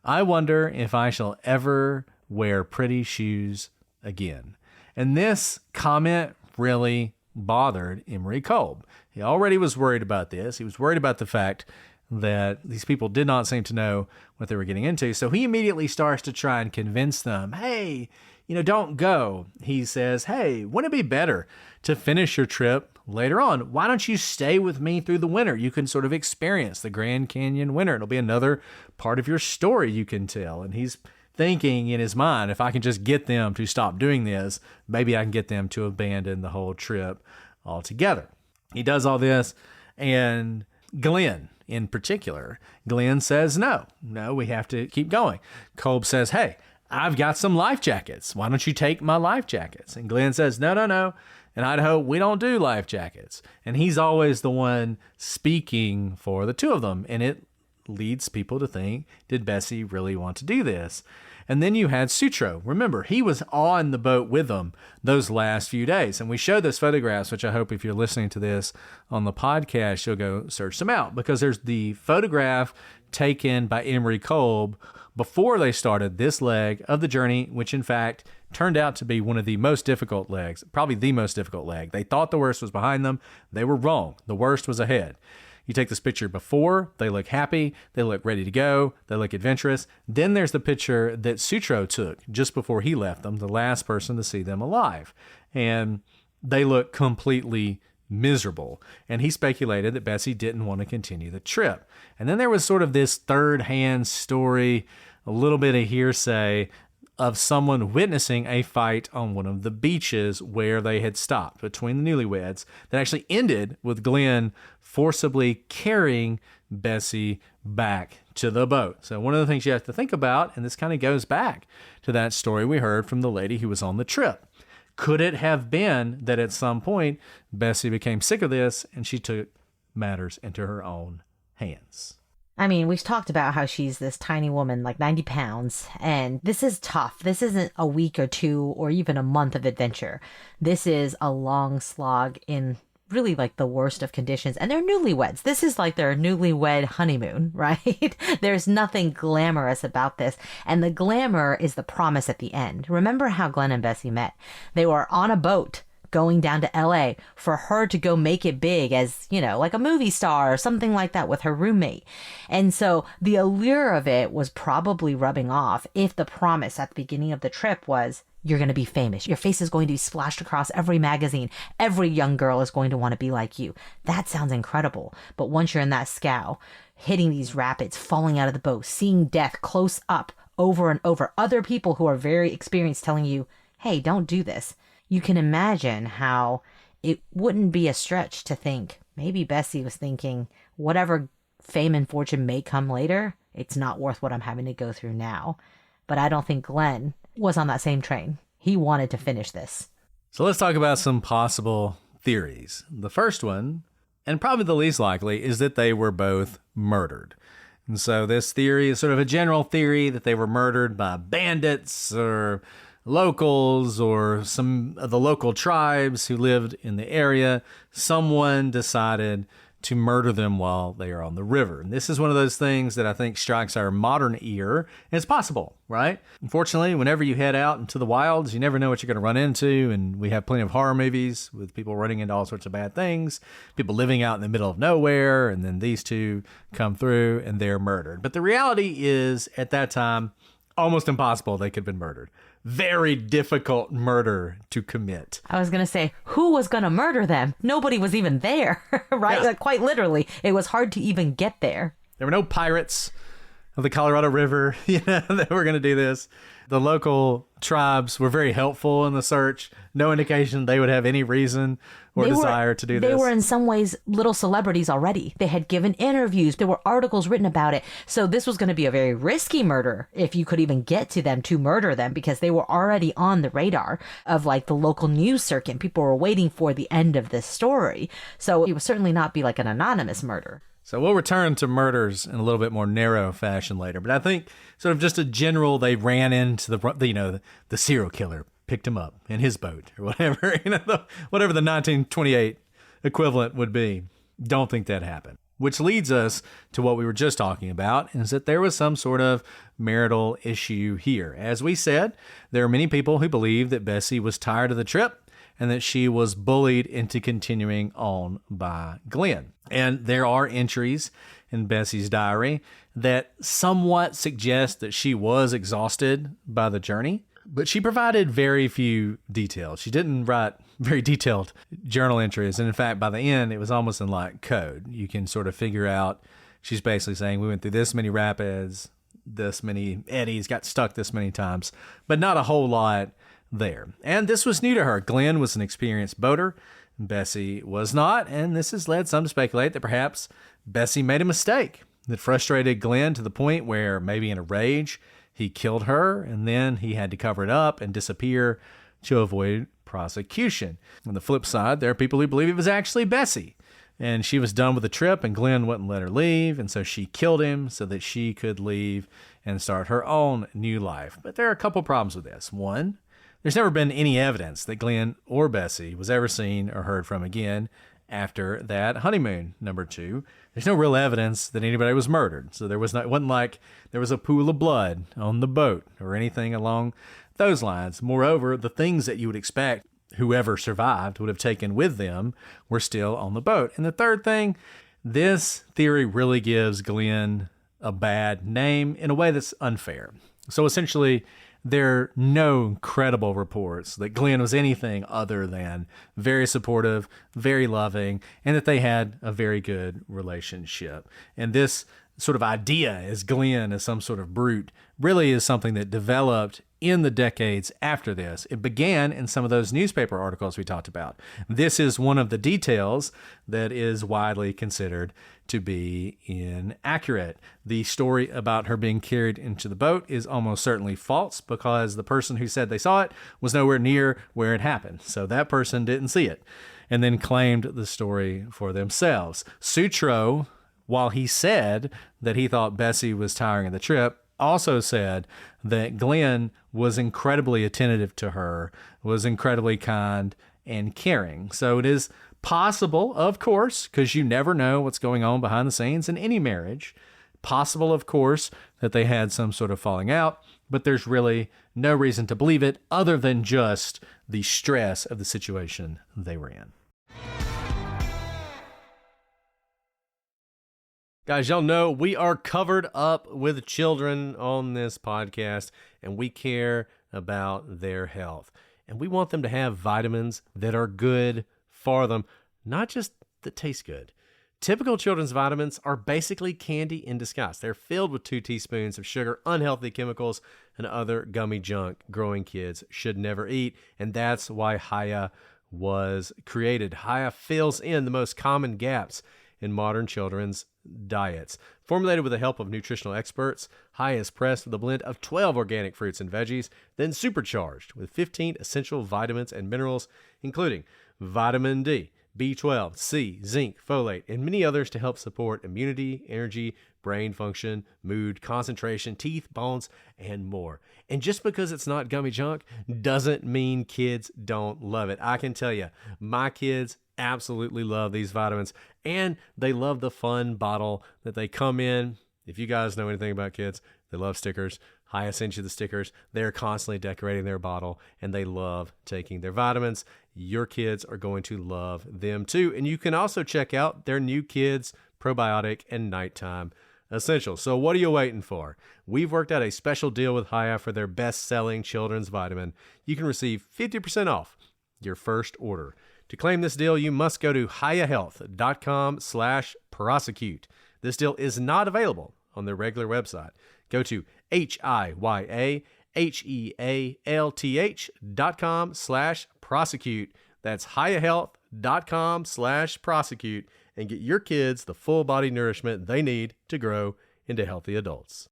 C: I wonder if I shall ever wear pretty shoes again. And this comment really bothered Emery Kolb. He already was worried about this. He was worried about the fact that these people did not seem to know what they were getting into. So he immediately starts to try and convince them, hey, don't go. He says, hey, wouldn't it be better to finish your trip later on? Why don't you stay with me through the winter? You can sort of experience the Grand Canyon winter. It'll be another part of your story you can tell. And he's thinking in his mind, if I can just get them to stop doing this, maybe I can get them to abandon the whole trip altogether. He does all this, and Glen, in particular, Glen says, no, we have to keep going. Kolb says, hey, I've got some life jackets. Why don't you take my life jackets? And Glen says, no. In Idaho, we don't do life jackets. And he's always the one speaking for the two of them. And it leads people to think, did Bessie really want to do this? And then you had Sutro. Remember, he was on the boat with them those last few days. And we showed those photographs, which I hope if you're listening to this on the podcast, you'll go search them out. Because there's the photograph taken by Emery Kolb before they started this leg of the journey, which in fact turned out to be one of the most difficult legs, probably the most difficult leg. They thought the worst was behind them. They were wrong. The worst was ahead. You take this picture before, they look happy, they look ready to go, they look adventurous. Then there's the picture that Sutro took just before he left them, the last person to see them alive. And they look completely miserable. And he speculated that Bessie didn't want to continue the trip. And then there was sort of this third-hand story, a little bit of hearsay of someone witnessing a fight on one of the beaches where they had stopped between the newlyweds that actually ended with Glen forcibly carrying Bessie back to the boat. So one of the things you have to think about, and this kind of goes back to that story we heard from the lady who was on the trip. Could it have been that at some point Bessie became sick of this and she took matters into her own hands?
D: I mean, we've talked about how she's this tiny woman, like 90 pounds, and this is tough. This isn't a week or two or even a month of adventure. This is a long slog in really like the worst of conditions. And they're newlyweds. This is like their newlywed honeymoon, right? There's nothing glamorous about this. And the glamour is the promise at the end. Remember how Glen and Bessie met? They were on a boat going down to LA for her to go make it big as, like a movie star or something like that with her roommate. And so the allure of it was probably rubbing off if the promise at the beginning of the trip was, you're going to be famous. Your face is going to be splashed across every magazine. Every young girl is going to want to be like you. That sounds incredible. But once you're in that scow, hitting these rapids, falling out of the boat, seeing death close up over and over, other people who are very experienced telling you, hey, don't do this. You can imagine how it wouldn't be a stretch to think maybe Bessie was thinking, whatever fame and fortune may come later, it's not worth what I'm having to go through now. But I don't think Glen was on that same train. He wanted to finish this.
C: So let's talk about some possible theories. The first one, and probably the least likely, is that they were both murdered. And so this theory is sort of a general theory that they were murdered by bandits or locals or some of the local tribes who lived in the area. Someone decided to murder them while they are on the river. And this is one of those things that I think strikes our modern ear. And it's possible, right? Unfortunately, whenever you head out into the wilds, you never know what you're going to run into. And we have plenty of horror movies with people running into all sorts of bad things, people living out in the middle of nowhere, and then these two come through and they're murdered. But the reality is, at that time, almost impossible they could have been murdered. Very difficult murder to commit.
D: I was going to say, who was going to murder them? Nobody was even there, right?
C: Yeah.
D: Like, quite literally, it was hard to even get there.
C: There were no pirates of the Colorado River, that were going to do this. The local tribes were very helpful in the search. No indication they would have any reason or desire to do this.
D: They were in some ways little celebrities already. They had given interviews. There were articles written about it. So this was going to be a very risky murder if you could even get to them to murder them, because they were already on the radar of like the local news circuit. People were waiting for the end of this story. So it would certainly not be like an anonymous murder.
C: So we'll return to murders in a little bit more narrow fashion later. But I think sort of just a general, they ran into the serial killer picked him up in his boat or whatever, whatever the 1928 equivalent would be. Don't think that happened. Which leads us to what we were just talking about, is that there was some sort of marital issue here. As we said, there are many people who believe that Bessie was tired of the trip and that she was bullied into continuing on by Glen. And there are entries in Bessie's diary that somewhat suggest that she was exhausted by the journey, but she provided very few details. She didn't write very detailed journal entries. And in fact, by the end, it was almost in like code. You can sort of figure out, she's basically saying, we went through this many rapids, this many eddies, got stuck this many times, but not a whole lot there. And this was new to her. Glen was an experienced boater. Bessie was not, and this has led some to speculate that perhaps Bessie made a mistake that frustrated Glen to the point where, maybe in a rage, he killed her, and then he had to cover it up and disappear to avoid prosecution. On the flip side, there are people who believe it was actually Bessie, and she was done with the trip, and Glen wouldn't let her leave, and so she killed him so that she could leave and start her own new life. But there are a couple problems with this. One, there's never been any evidence that Glen or Bessie was ever seen or heard from again after that honeymoon. Number two, there's no real evidence that anybody was murdered. So it wasn't like there was a pool of blood on the boat or anything along those lines. Moreover, the things that you would expect whoever survived would have taken with them were still on the boat. And the third thing, this theory really gives Glen a bad name in a way that's unfair. So essentially, there are no credible reports that Glen was anything other than very supportive, very loving, and that they had a very good relationship. And this sort of idea as Glen as some sort of brute really is something that developed in the decades after this. It began in some of those newspaper articles we talked about. This is one of the details that is widely considered to be inaccurate. The story about her being carried into the boat is almost certainly false, because the person who said they saw it was nowhere near where it happened. So that person didn't see it and then claimed the story for themselves. Sutro, while he said that he thought Bessie was tiring of the trip, also said that Glen was incredibly attentive to her, was incredibly kind and caring. So it is possible, of course, because you never know what's going on behind the scenes in any marriage, possible, of course, that they had some sort of falling out, but there's really no reason to believe it other than just the stress of the situation they were in. Guys, y'all know we are covered up with children on this podcast, and we care about their health. And we want them to have vitamins that are good for them, not just that taste good. Typical children's vitamins are basically candy in disguise. They're filled with 2 teaspoons of sugar, unhealthy chemicals, and other gummy junk growing kids should never eat. And that's why Hyde was created. Hyde fills in the most common gaps in modern children's diets. Formulated with the help of nutritional experts, Hyde is pressed with a blend of 12 organic fruits and veggies, then supercharged with 15 essential vitamins and minerals, including vitamin D, B12, C, zinc, folate, and many others to help support immunity, energy, brain function, mood, concentration, teeth, bones, and more. And just because it's not gummy junk doesn't mean kids don't love it. I can tell you, my kids absolutely love these vitamins, and they love the fun bottle that they come in. If you guys know anything about kids, they love stickers. Hyde sent you the stickers. They're constantly decorating their bottle, and they love taking their vitamins. Your kids are going to love them too. And you can also check out their new kids probiotic and nighttime essentials. So what are you waiting for? We've worked out a special deal with Hyde for their best-selling children's vitamin. You can receive 50% off your first order. To claim this deal, you must go to hiyahealth.com/prosecute. This deal is not available on their regular website. Go to hiyahealth.com/prosecute. That's hiyahealth.com/prosecute and get your kids the full body nourishment they need to grow into healthy adults.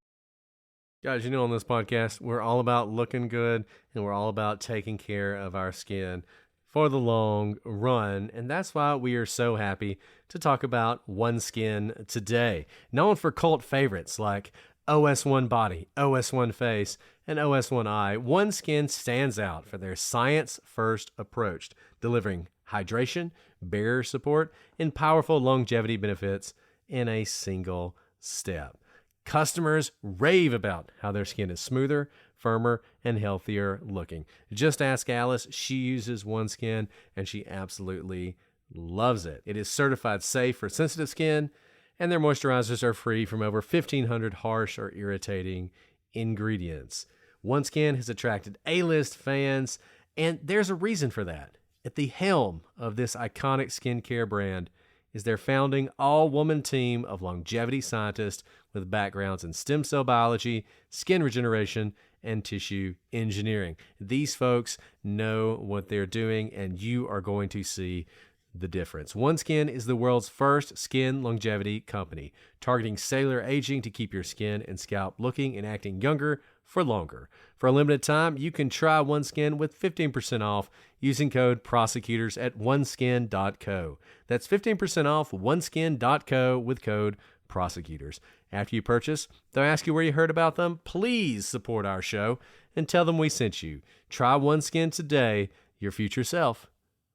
C: Guys, you know, on this podcast, we're all about looking good and we're all about taking care of our skin for the long run. And that's why we are so happy to talk about OneSkin today. Known for cult favorites like OS1 Body, OS1 Face, and OS1 Eye, OneSkin stands out for their science-first approach, delivering hydration, barrier support, and powerful longevity benefits in a single step. Customers rave about how their skin is smoother, firmer, and healthier looking. Just ask Alice. She uses OneSkin, and she absolutely loves it. It is certified safe for sensitive skin, and their moisturizers are free from over 1,500 harsh or irritating ingredients. OneSkin has attracted A-list fans, and there's a reason for that. At the helm of this iconic skincare brand is their founding all-woman team of longevity scientists with backgrounds in stem cell biology, skin regeneration, and tissue engineering. These folks know what they're doing, and you are going to see the difference. OneSkin is the world's first skin longevity company, targeting cellular aging to keep your skin and scalp looking and acting younger for longer. For a limited time, you can try OneSkin with 15% off using code prosecutors at oneskin.co. That's 15% off oneskin.co with code prosecutors. After you purchase, they'll ask you where you heard about them. Please support our show and tell them we sent you. Try OneSkin today. Your future self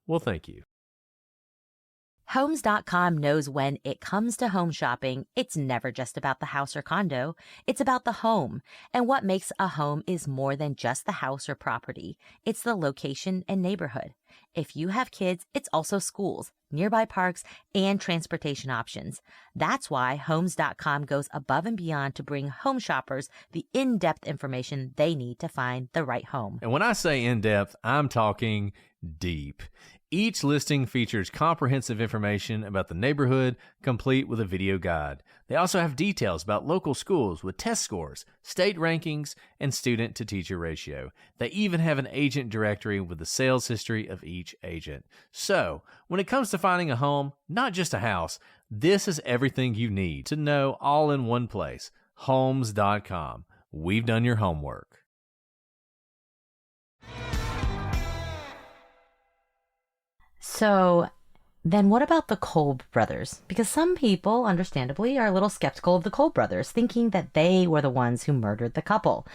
C: will thank you.
B: Homes.com knows when it comes to home shopping, it's never just about the house or condo. It's about the home. And what makes a home is more than just the house or property. It's the location and neighborhood. If you have kids, it's also schools, nearby parks, and transportation options. That's why Homes.com goes above and beyond to bring home shoppers the in-depth information they need to find the right home.
C: And when I say in-depth, I'm talking deep. Each listing features comprehensive information about the neighborhood, complete with a video guide. They also have details about local schools with test scores, state rankings, and student-to-teacher ratio. They even have an agent directory with the sales history of each agent. So, when it comes to finding a home, not just a house, this is everything you need to know all in one place. Homes.com. We've done your homework.
D: So then what about the Cobb brothers? Because some people, understandably, are a little skeptical of the Cobb brothers, thinking that they were the ones who murdered the couple.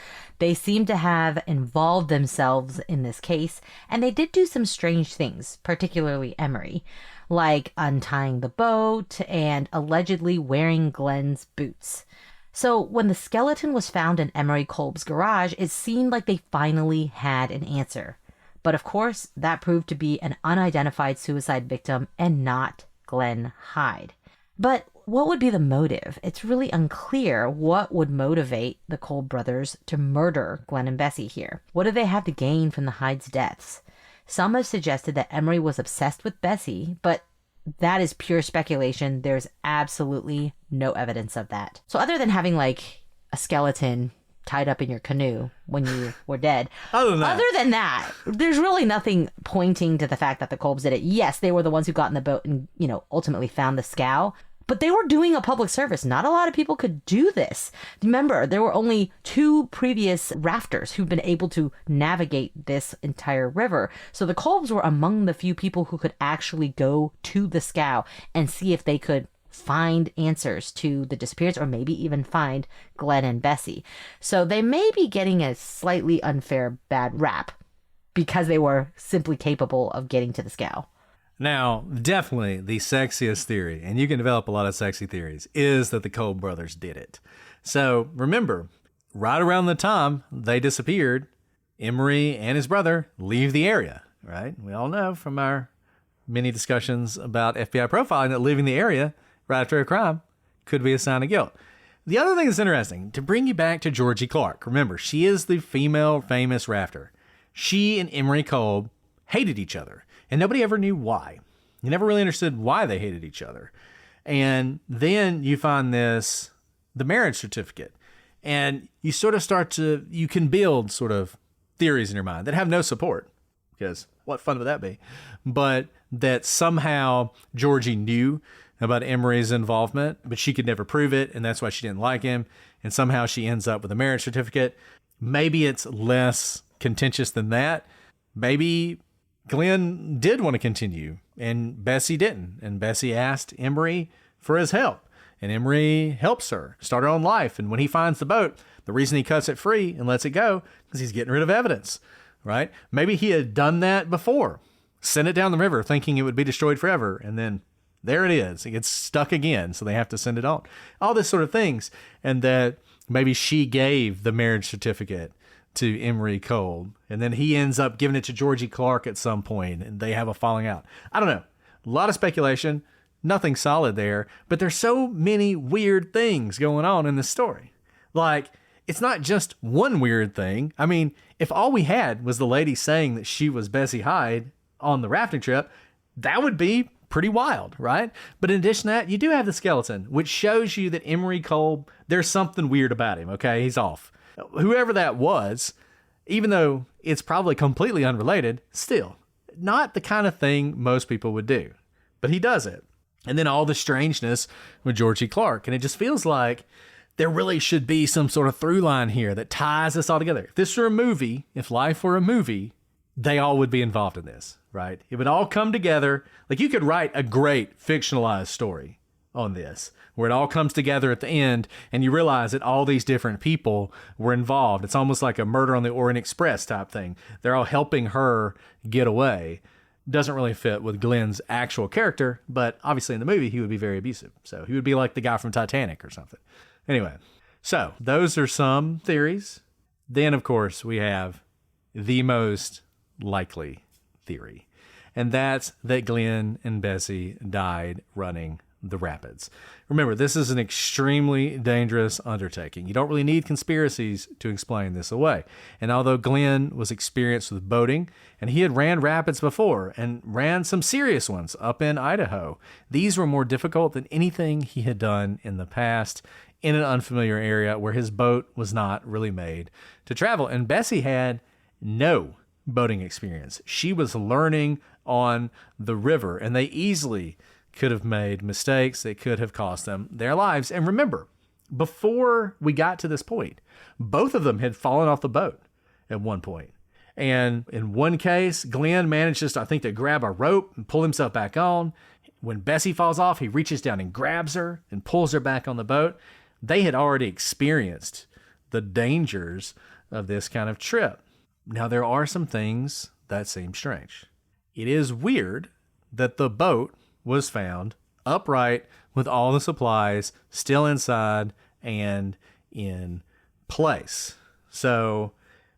D: They seem to have involved themselves in this case, and they did do some strange things, particularly Emery, like untying the boat and allegedly wearing Glen's boots. So when the skeleton was found in Emery Cobb's garage, it seemed like they finally had an answer. But of course, that proved to be an unidentified suicide victim and not Glen Hyde. But what would be the motive? It's really unclear what would motivate the Cobb brothers to murder Glen and Bessie here. What do they have to gain from the Hydes' deaths? Some have suggested that Emery was obsessed with Bessie, but that is pure speculation. There's absolutely no evidence of that. So other than having like a skeleton tied up in your canoe when you were dead. Other than that, there's really nothing pointing to the fact that the Cobbs did it. Yes, they were the ones who got in the boat and, ultimately found the scow. But they were doing a public service. Not a lot of people could do this. Remember, there were only 2 previous rafters who'd been able to navigate this entire river. So the Cobbs were among the few people who could actually go to the scow and see if they could find answers to the disappearance, or maybe even find Glen and Bessie. So they may be getting a slightly unfair bad rap because they were simply capable of getting to the scow.
C: Now, definitely the sexiest theory, and you can develop a lot of sexy theories, is that the Cobb brothers did it. So remember, right around the time they disappeared, Emery and his brother leave the area, right? We all know from our many discussions about FBI profiling that leaving the area right after a crime could be a sign of guilt. The other thing that's interesting, to bring you back to Georgie Clark, remember, she is the female famous rafter. She and Emery Cobb hated each other. And nobody ever knew why. You never really understood why they hated each other. And then you find the marriage certificate. And you sort of you can build sort of theories in your mind that have no support. Because what fun would that be? But that somehow Georgie knew about Emery's involvement, but she could never prove it. And that's why she didn't like him. And somehow she ends up with a marriage certificate. Maybe it's less contentious than that. Maybe Glen did want to continue, and Bessie didn't. And Bessie asked Emery for his help, and Emery helps her start her own life. And when he finds the boat, the reason he cuts it free and lets it go is he's getting rid of evidence, right? Maybe he had done that before, sent it down the river thinking it would be destroyed forever, and then there it is. It gets stuck again, so they have to send it on. All this sort of things, and that maybe she gave the marriage certificate to Emery Cobb, and then he ends up giving it to Georgie Clark at some point, and they have a falling out. I don't know. A lot of speculation, nothing solid there, but there's so many weird things going on in this story. Like, it's not just one weird thing. I mean, if all we had was the lady saying that she was Bessie Hyde on the rafting trip, that would be pretty wild, right? But in addition to that, you do have the skeleton, which shows you that Emery Cobb, there's something weird about him, okay? He's off. Whoever that was, even though it's probably completely unrelated, still not the kind of thing most people would do. But he does it. And then all the strangeness with Georgie Clark. And it just feels like there really should be some sort of through line here that ties this all together. If this were a movie, if life were a movie, they all would be involved in this, right? It would all come together. Like, you could write a great fictionalized story on this, where it all comes together at the end and you realize that all these different people were involved. It's almost like a Murder on the Orient Express type thing. They're all helping her get away. Doesn't really fit with Glen's actual character, but obviously in the movie he would be very abusive. So he would be like the guy from Titanic or something. Anyway, so those are some theories. Then, of course, we have the most likely theory, and that's that Glen and Bessie died running the rapids. Remember, this is an extremely dangerous undertaking. You don't really need conspiracies to explain this away. And although Glen was experienced with boating, and he had ran rapids before and ran some serious ones up in Idaho, these were more difficult than anything he had done in the past in an unfamiliar area where his boat was not really made to travel. And Bessie had no boating experience. She was learning on the river, and they easily could have made mistakes that could have cost them their lives. And remember, before we got to this point, both of them had fallen off the boat at one point. And in one case, Glen manages, I think, to grab a rope and pull himself back on. When Bessie falls off, he reaches down and grabs her and pulls her back on the boat. They had already experienced the dangers of this kind of trip. Now, there are some things that seem strange. It is weird that the boat was found upright with all the supplies still inside and in place. So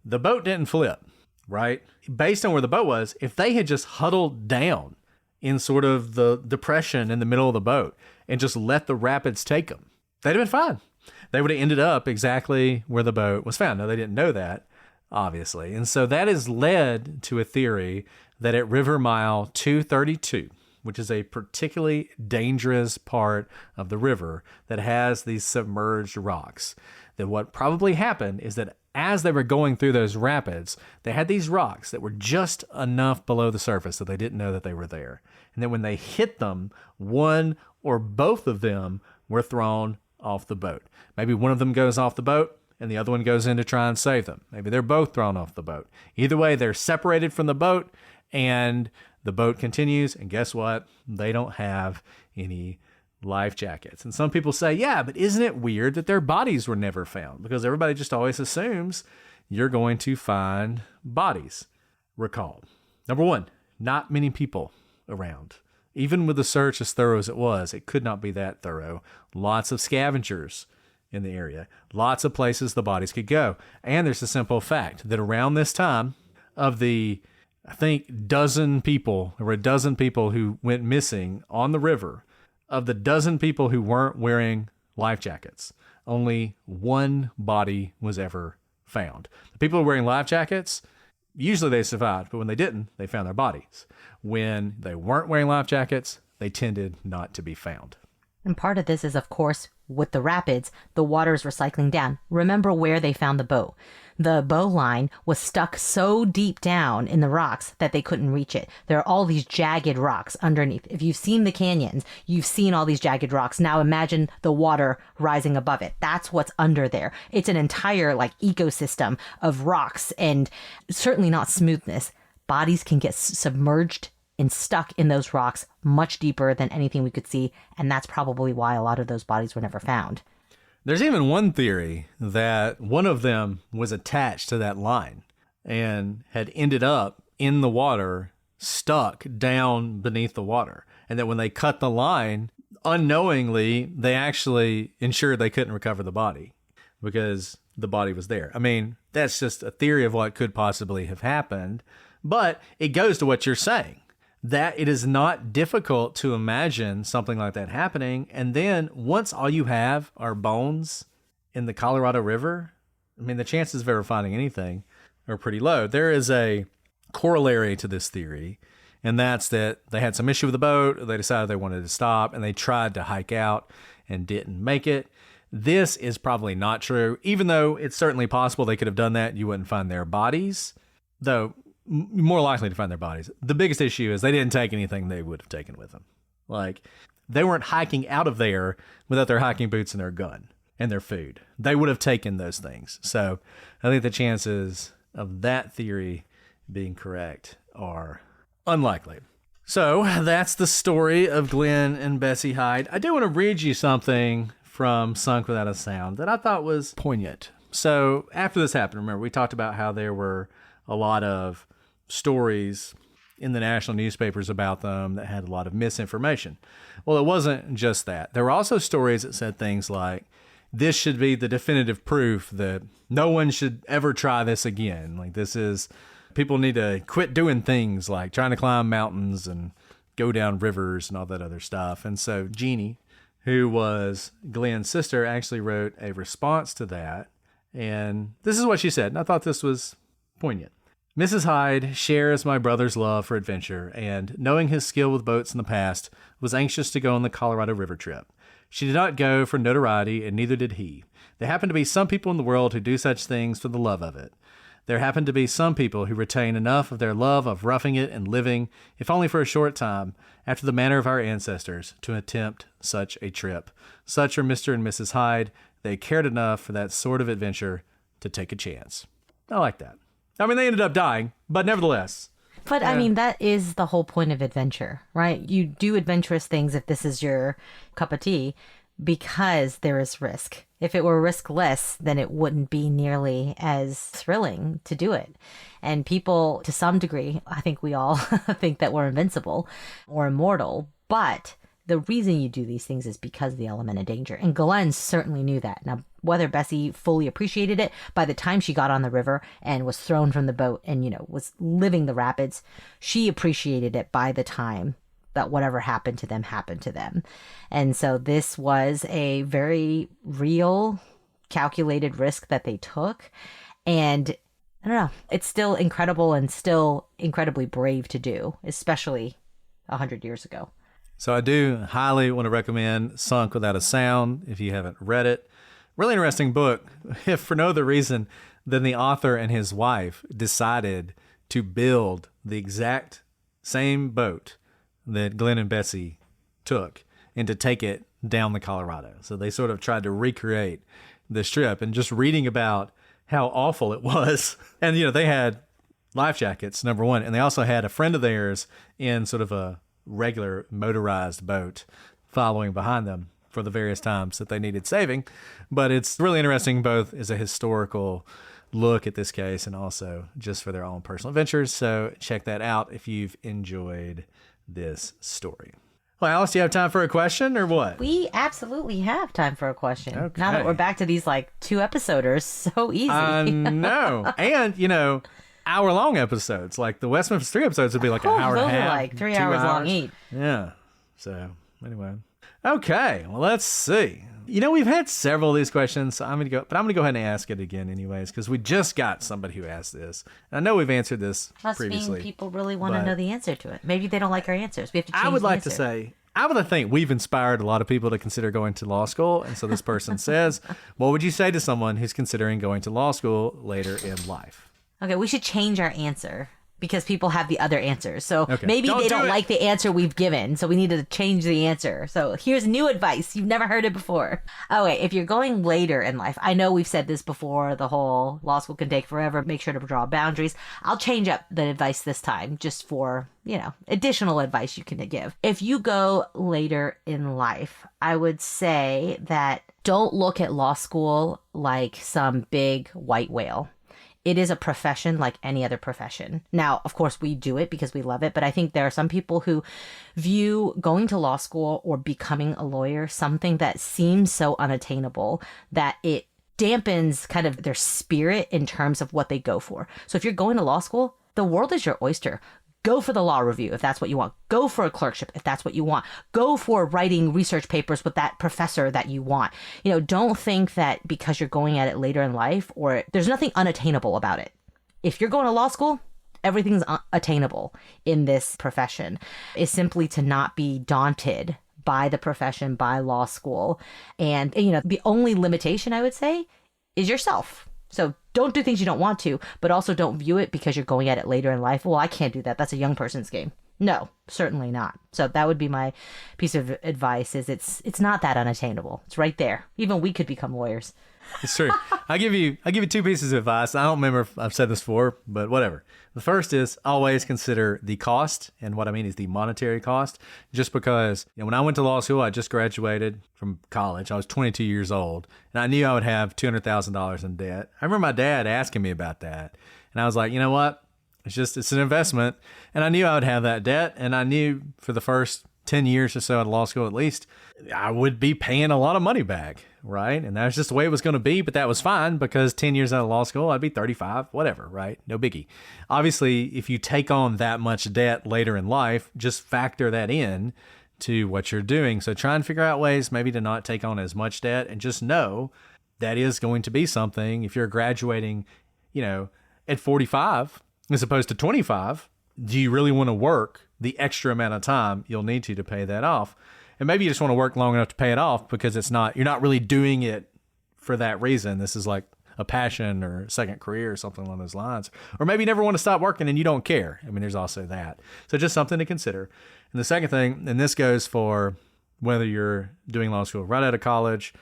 C: the boat didn't flip, right? Based on where the boat was, if they had just huddled down in sort of the depression in the middle of the boat and just let the rapids take them, they'd have been fine. They would have ended up exactly where the boat was found. Now, they didn't know that, obviously. And so that has led to a theory that at River Mile 232, which is a particularly dangerous part of the river that has these submerged rocks, that what probably happened is that as they were going through those rapids, they had these rocks that were just enough below the surface that they didn't know that they were there. And then when they hit them, one or both of them were thrown off the boat. Maybe one of them goes off the boat and the other one goes in to try and save them. Maybe they're both thrown off the boat. Either way, they're separated from the boat and the boat continues. And guess what? They don't have any life jackets. And some people say, yeah, but isn't it weird that their bodies were never found? Because everybody just always assumes you're going to find bodies. Recall, number one, not many people around. Even with the search as thorough as it was, it could not be that thorough. Lots of scavengers in the area, lots of places the bodies could go. And there's a simple fact that around this time, of the, I think, dozen people, there were a dozen people who went missing on the river. Of the dozen people who weren't wearing life jackets, only one body was ever found. The people who were wearing life jackets, usually they survived, but when they didn't, they found their bodies. When they weren't wearing life jackets, they tended not to be found.
D: And part of this is, of course, with the rapids, the water is recycling down. Remember where they found the boat. The bow line was stuck so deep down in the rocks that they couldn't reach it. There are all these jagged rocks underneath. If you've seen the canyons, you've seen all these jagged rocks. Now imagine the water rising above it. That's what's under there. It's an entire ecosystem of rocks and certainly not smoothness. Bodies can get submerged and stuck in those rocks much deeper than anything we could see. And that's probably why a lot of those bodies were never found.
C: There's even one theory that one of them was attached to that line and had ended up in the water, stuck down beneath the water. And that when they cut the line, unknowingly, they actually ensured they couldn't recover the body because the body was there. I mean, that's just a theory of what could possibly have happened. But it goes to what you're saying, that it is not difficult to imagine something like that happening. And then once all you have are bones in the Colorado River, I mean, the chances of ever finding anything are pretty low. There is a corollary to this theory, and that's that they had some issue with the boat. They decided they wanted to stop, and they tried to hike out and didn't make it. This is probably not true, even though it's certainly possible they could have done that. You wouldn't find their bodies, though more likely to find their bodies. The biggest issue is they didn't take anything they would have taken with them. They weren't hiking out of there without their hiking boots and their gun and their food. They would have taken those things. So I think the chances of that theory being correct are unlikely. So that's the story of Glen and Bessie Hyde. I do want to read you something from Sunk Without a Sound that I thought was poignant. So after this happened, remember, we talked about how there were a lot of stories in the national newspapers about them that had a lot of misinformation. Well, it wasn't just that. There were also stories that said things like, this should be the definitive proof that no one should ever try this again. People need to quit doing things like trying to climb mountains and go down rivers and all that other stuff. And so Jeannie, who was Glen's sister, actually wrote a response to that. And this is what she said. And I thought this was poignant. Mrs. Hyde shares my brother's love for adventure and, knowing his skill with boats in the past, was anxious to go on the Colorado River trip. She did not go for notoriety, and neither did he. There happen to be some people in the world who do such things for the love of it. There happen to be some people who retain enough of their love of roughing it and living, if only for a short time, after the manner of our ancestors, to attempt such a trip. Such are Mr. and Mrs. Hyde. They cared enough for that sort of adventure to take a chance. I like that. I mean, they ended up dying, but nevertheless.
D: But I mean, that is the whole point of adventure, right? You do adventurous things if this is your cup of tea because there is risk. If it were riskless, then it wouldn't be nearly as thrilling to do it. And people, to some degree, I think we all think that we're invincible or immortal, but the reason you do these things is because of the element of danger. And Glen certainly knew that. Now, whether Bessie fully appreciated it, by the time she got on the river and was thrown from the boat and, was living the rapids, she appreciated it by the time that whatever happened to them happened to them. And so this was a very real, calculated risk that they took. And I don't know, it's still incredible and still incredibly brave to do, especially 100 years ago.
C: So I do highly want to recommend Sunk Without a Sound if you haven't read it. Really interesting book, if for no other reason then the author and his wife decided to build the exact same boat that Glen and Bessie took and to take it down the Colorado. So they sort of tried to recreate this trip, and just reading about how awful it was. And, they had life jackets, number one, and they also had a friend of theirs in sort of a regular motorized boat following behind them for the various times that they needed saving. But it's really interesting both as a historical look at this case and also just for their own personal adventures. So check that out if you've enjoyed this story. Well, Alice, do you have time for a question or what?
D: We absolutely have time for a question.
C: Okay.
D: Now that we're back to these 2-episoders, so easy.
C: I know. And, hour-long episodes. Like the West Memphis 3 episodes would be like an hour and a half.
D: Those are 3 hours long each.
C: Yeah. So, anyway. Okay. Well, let's see. We've had several of these questions, so I'm going to go ahead and ask it again anyways, because we just got somebody who asked this. And I know we've answered this previously.
D: Must mean people really want to know the answer to it. Maybe they don't like our answers. We have to change
C: I would
D: the
C: like
D: answer.
C: to say, I would think we've inspired a lot of people to consider going to law school. And so this person says, what would you say to someone who's considering going to law school later in life?
D: Okay, we should change our answer because people have the other answers. So maybe they don't like the answer we've given. So we need to change the answer. So here's new advice. You've never heard it before. Okay, if you're going later in life, I know we've said this before, the whole law school can take forever. Make sure to draw boundaries. I'll change up the advice this time just for, additional advice you can give. If you go later in life, I would say that don't look at law school like some big white whale. It is a profession like any other profession. Now, of course, we do it because we love it, but I think there are some people who view going to law school or becoming a lawyer something that seems so unattainable that it dampens kind of their spirit in terms of what they go for. So if you're going to law school, the world is your oyster. Go for the law review if that's what you want. Go for a clerkship if that's what you want. Go for writing research papers with that professor that you want. Don't think that because you're going at it later in life or there's nothing unattainable about it. If you're going to law school, everything's attainable in this profession. It's simply to not be daunted by the profession, by law school. And, the only limitation I would say is yourself. So don't do things you don't want to, but also don't view it because you're going at it later in life. Well, I can't do that. That's a young person's game. No, certainly not. So that would be my piece of advice is it's not that unattainable. It's right there. Even we could become lawyers.
C: It's true. I give you 2 pieces of advice. I don't remember if I've said this before, but whatever. The first is always consider the cost, and what I mean is the monetary cost. Just because when I went to law school, I just graduated from college. I was 22 years old, and I knew I would have $200,000 in debt. I remember my dad asking me about that, and I was like, you know what? It's an investment, and I knew I would have that debt, and I knew for the first 10 years or so at law school at least, I would be paying a lot of money back, right? And that was just the way it was going to be, but that was fine because 10 years out of law school, I'd be 35, whatever, right? No biggie. Obviously, if you take on that much debt later in life, just factor that in to what you're doing. So try and figure out ways maybe to not take on as much debt and just know that is going to be something. If you're graduating, at 45 as opposed to 25, do you really want to work the extra amount of time you'll need to pay that off? And maybe you just want to work long enough to pay it off because you're not really doing it for that reason. This is like a passion or a second career or something along those lines. Or maybe you never want to stop working and you don't care. I mean, there's also that. So just something to consider. And the second thing, and this goes for whether you're doing law school right out of college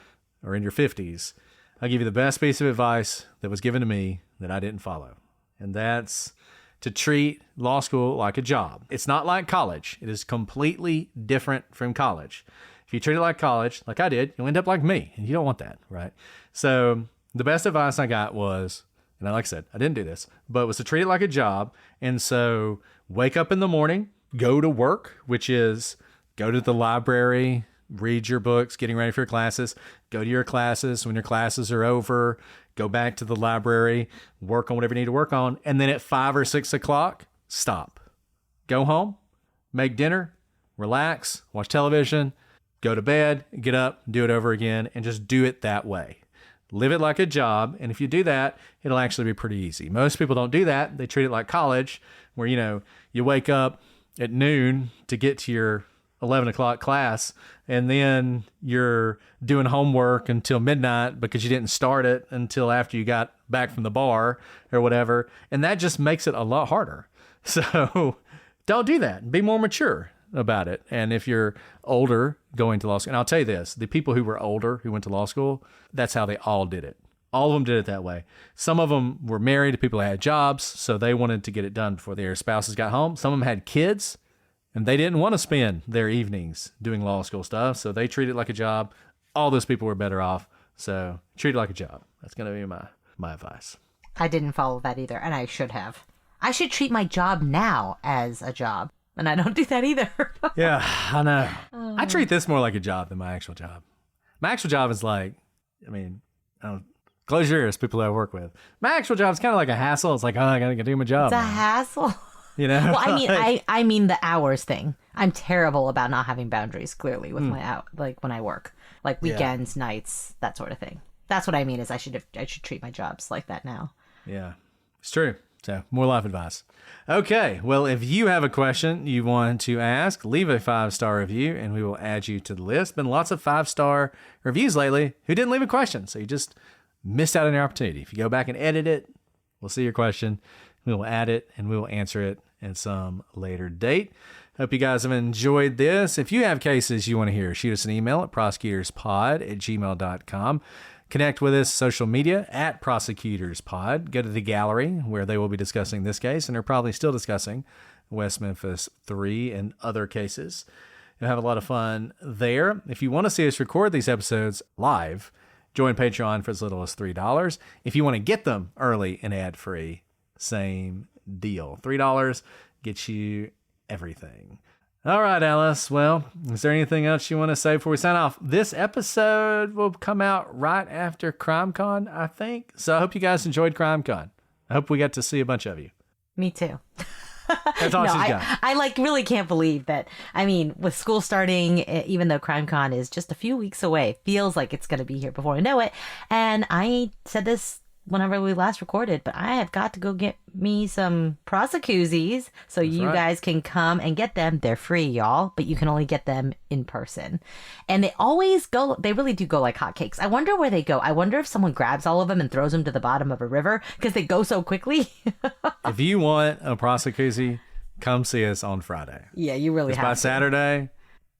C: or in your 50s, I'll give you the best piece of advice that was given to me that I didn't follow. And that's to treat law school like a job. It's not like college. It is completely different from college. If you treat it like college, like I did, you'll end up like me, and you don't want that, right? So the best advice I got was, and like I said, I didn't do this, but it was to treat it like a job. And so wake up in the morning, go to work, which is go to the library, read your books, getting ready for your classes, go to your classes. When your classes are over, go back to the library, work on whatever you need to work on. And then at 5 or 6 o'clock, stop. Go home, make dinner, relax, watch television, go to bed, get up, do it over again, and just do it that way. Live it like a job. And if you do that, it'll actually be pretty easy. Most people don't do that. They treat it like college where, you wake up at noon to get to your 11 o'clock class, and then you're doing homework until midnight because you didn't start it until after you got back from the bar or whatever. And that just makes it a lot harder. So don't do that. Be more mature about it. And if you're older going to law school, and I'll tell you this, the people who were older who went to law school, that's how they all did it. All of them did it that way. Some of them were married to people who had jobs, so they wanted to get it done before their spouses got home. Some of them had kids, and they didn't want to spend their evenings doing law school stuff, so they treated it like a job. All those people were better off, so treat it like a job. That's going to be my advice.
D: I didn't follow that either, and I should have. I should treat my job now as a job, and I don't do that either.
C: Yeah, I know. I treat this more like a job than my actual job. My actual job is like, close your ears, people that I work with. My actual job is kind of like a hassle. It's like, I got to do my job.
D: It's a hassle.
C: You know?
D: Well, I mean the hours thing. I'm terrible about not having boundaries, clearly, with my like when I work. Like weekends, nights, that sort of thing. That's what I mean is I should treat my jobs like that now.
C: Yeah, it's true. So more life advice. Okay, well, if you have a question you want to ask, leave a 5-star review and we will add you to the list. Been lots of 5-star reviews lately who didn't leave a question, so you just missed out on your opportunity. If you go back and edit it, we'll see your question. We will add it and we will answer it at some later date. Hope you guys have enjoyed this. If you have cases you want to hear, shoot us an email at prosecutorspod@gmail.com. Connect with us social media at prosecutorspod. Go to the gallery where they will be discussing this case, and they're probably still discussing West Memphis 3 and other cases. You'll have a lot of fun there. If you want to see us record these episodes live, join Patreon for as little as $3. If you want to get them early and ad-free, same deal. $3 gets you everything. All right, Alice. Well, is there anything else you want to say before we sign off? This episode will come out right after CrimeCon, I think. So I hope you guys enjoyed CrimeCon. I hope we got to see a bunch of you.
D: Me too.
C: That's all she's got.
D: I like really can't believe that. I mean, with school starting, even though CrimeCon is just a few weeks away, feels like it's going to be here before I know it. And I said this whenever we last recorded, but I have got to go get me some Prosecutors so That's you guys can come and get them. They're free, y'all, but you can only get them in person. And they really do go like hotcakes. I wonder where they go. I wonder if someone grabs all of them and throws them to the bottom of a river because they go so quickly.
C: If you want a Prosecutor, come see us on Friday.
D: Yeah, you really have to.
C: By Saturday.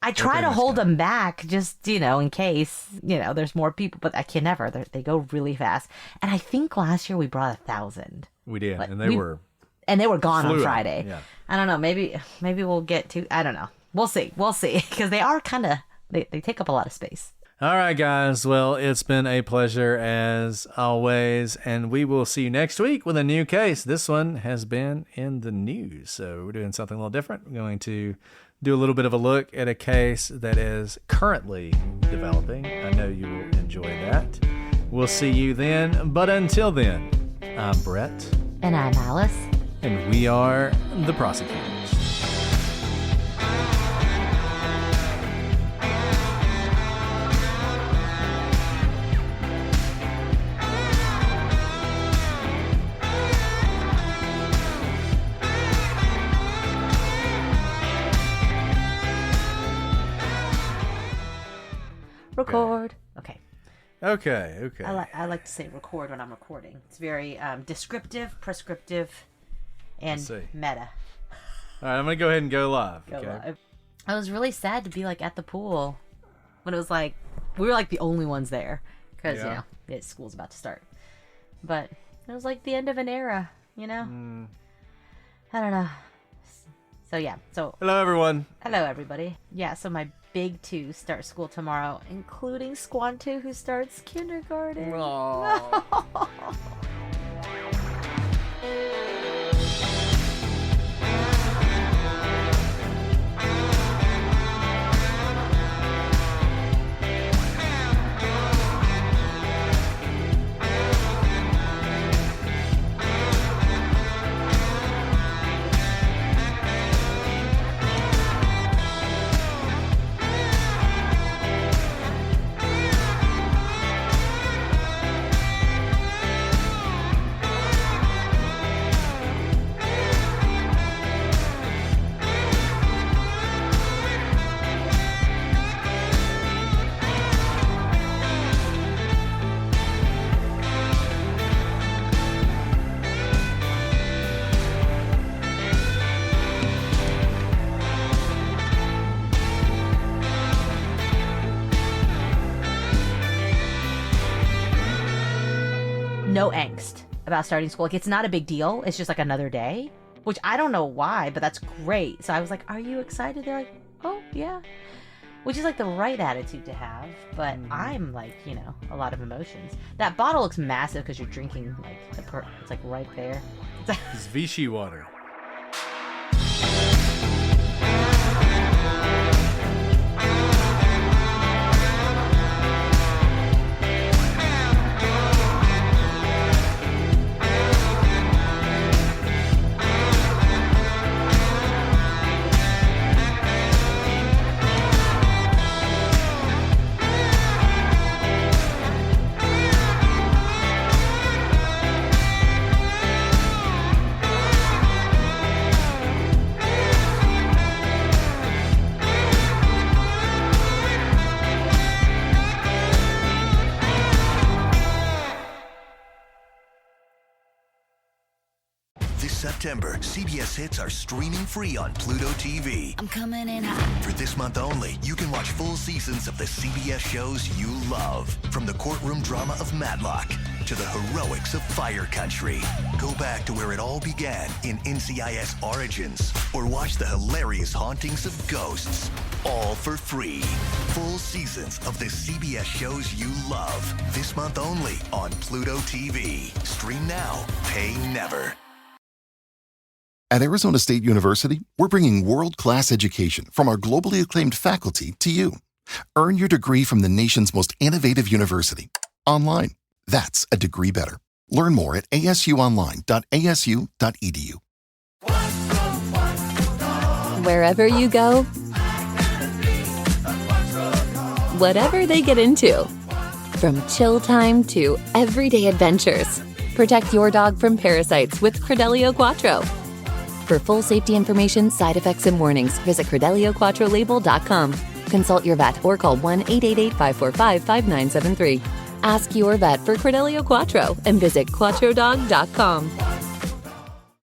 D: I try to hold them back just, in case, there's more people, but I can never. They go really fast. And I think last year we brought 1,000.
C: We did, and they were
D: gone on Friday.
C: Yeah.
D: I don't know. Maybe we'll get to, I don't know. We'll see. Because they are kind of, they take up a lot of space.
C: All right, guys. Well, it's been a pleasure as always, and we will see you next week with a new case. This one has been in the news, so we're doing something a little different. We're going to do a little bit of a look at a case that is currently developing. I know you will enjoy that. We'll see you then, but until then, I'm Brett.
D: And I'm Alice.
C: And we are the Prosecutors.
D: Record. Okay.
C: Okay.
D: I like to say record when I'm recording. It's very descriptive, prescriptive, and meta.
C: All right, I'm going to go ahead and go live.
D: Live. I was really sad to be at the pool when it was we were the only ones there because, school's about to start. But it was the end of an era, I don't know. So, yeah.
C: Hello, everyone.
D: Hello, everybody. Yeah, so my big two start school tomorrow, including Squanto, who starts kindergarten. no angst about starting school. Like, it's not a big deal. It's just like another day, which I don't know why, but that's great. So I was like, are you excited? They're like, oh, yeah. Which is like the right attitude to have. But I'm like, a lot of emotions. That bottle looks massive because you're drinking like it's like right there.
C: It's Vichy water.
E: September, CBS hits are streaming free on Pluto TV.
F: I'm coming in hot.
E: For this month only, you can watch full seasons of the CBS shows you love. From the courtroom drama of Matlock to the heroics of Fire Country. Go back to where it all began in NCIS Origins, or watch the hilarious hauntings of ghosts. All for free. Full seasons of the CBS shows you love. This month only on Pluto TV. Stream now, pay never.
G: At Arizona State University, we're bringing world-class education from our globally acclaimed faculty to you. Earn your degree from the nation's most innovative university. Online. That's a degree better. Learn more at asuonline.asu.edu.
H: Wherever you go, whatever they get into, from chill time to everyday adventures, protect your dog from parasites with Credelio Quattro. For full safety information, side effects, and warnings, visit CredeliaQuattroLabel.com. Consult your vet or call 1-888-545-5973. Ask your vet for Credelio Quattro and visit QuattroDog.com.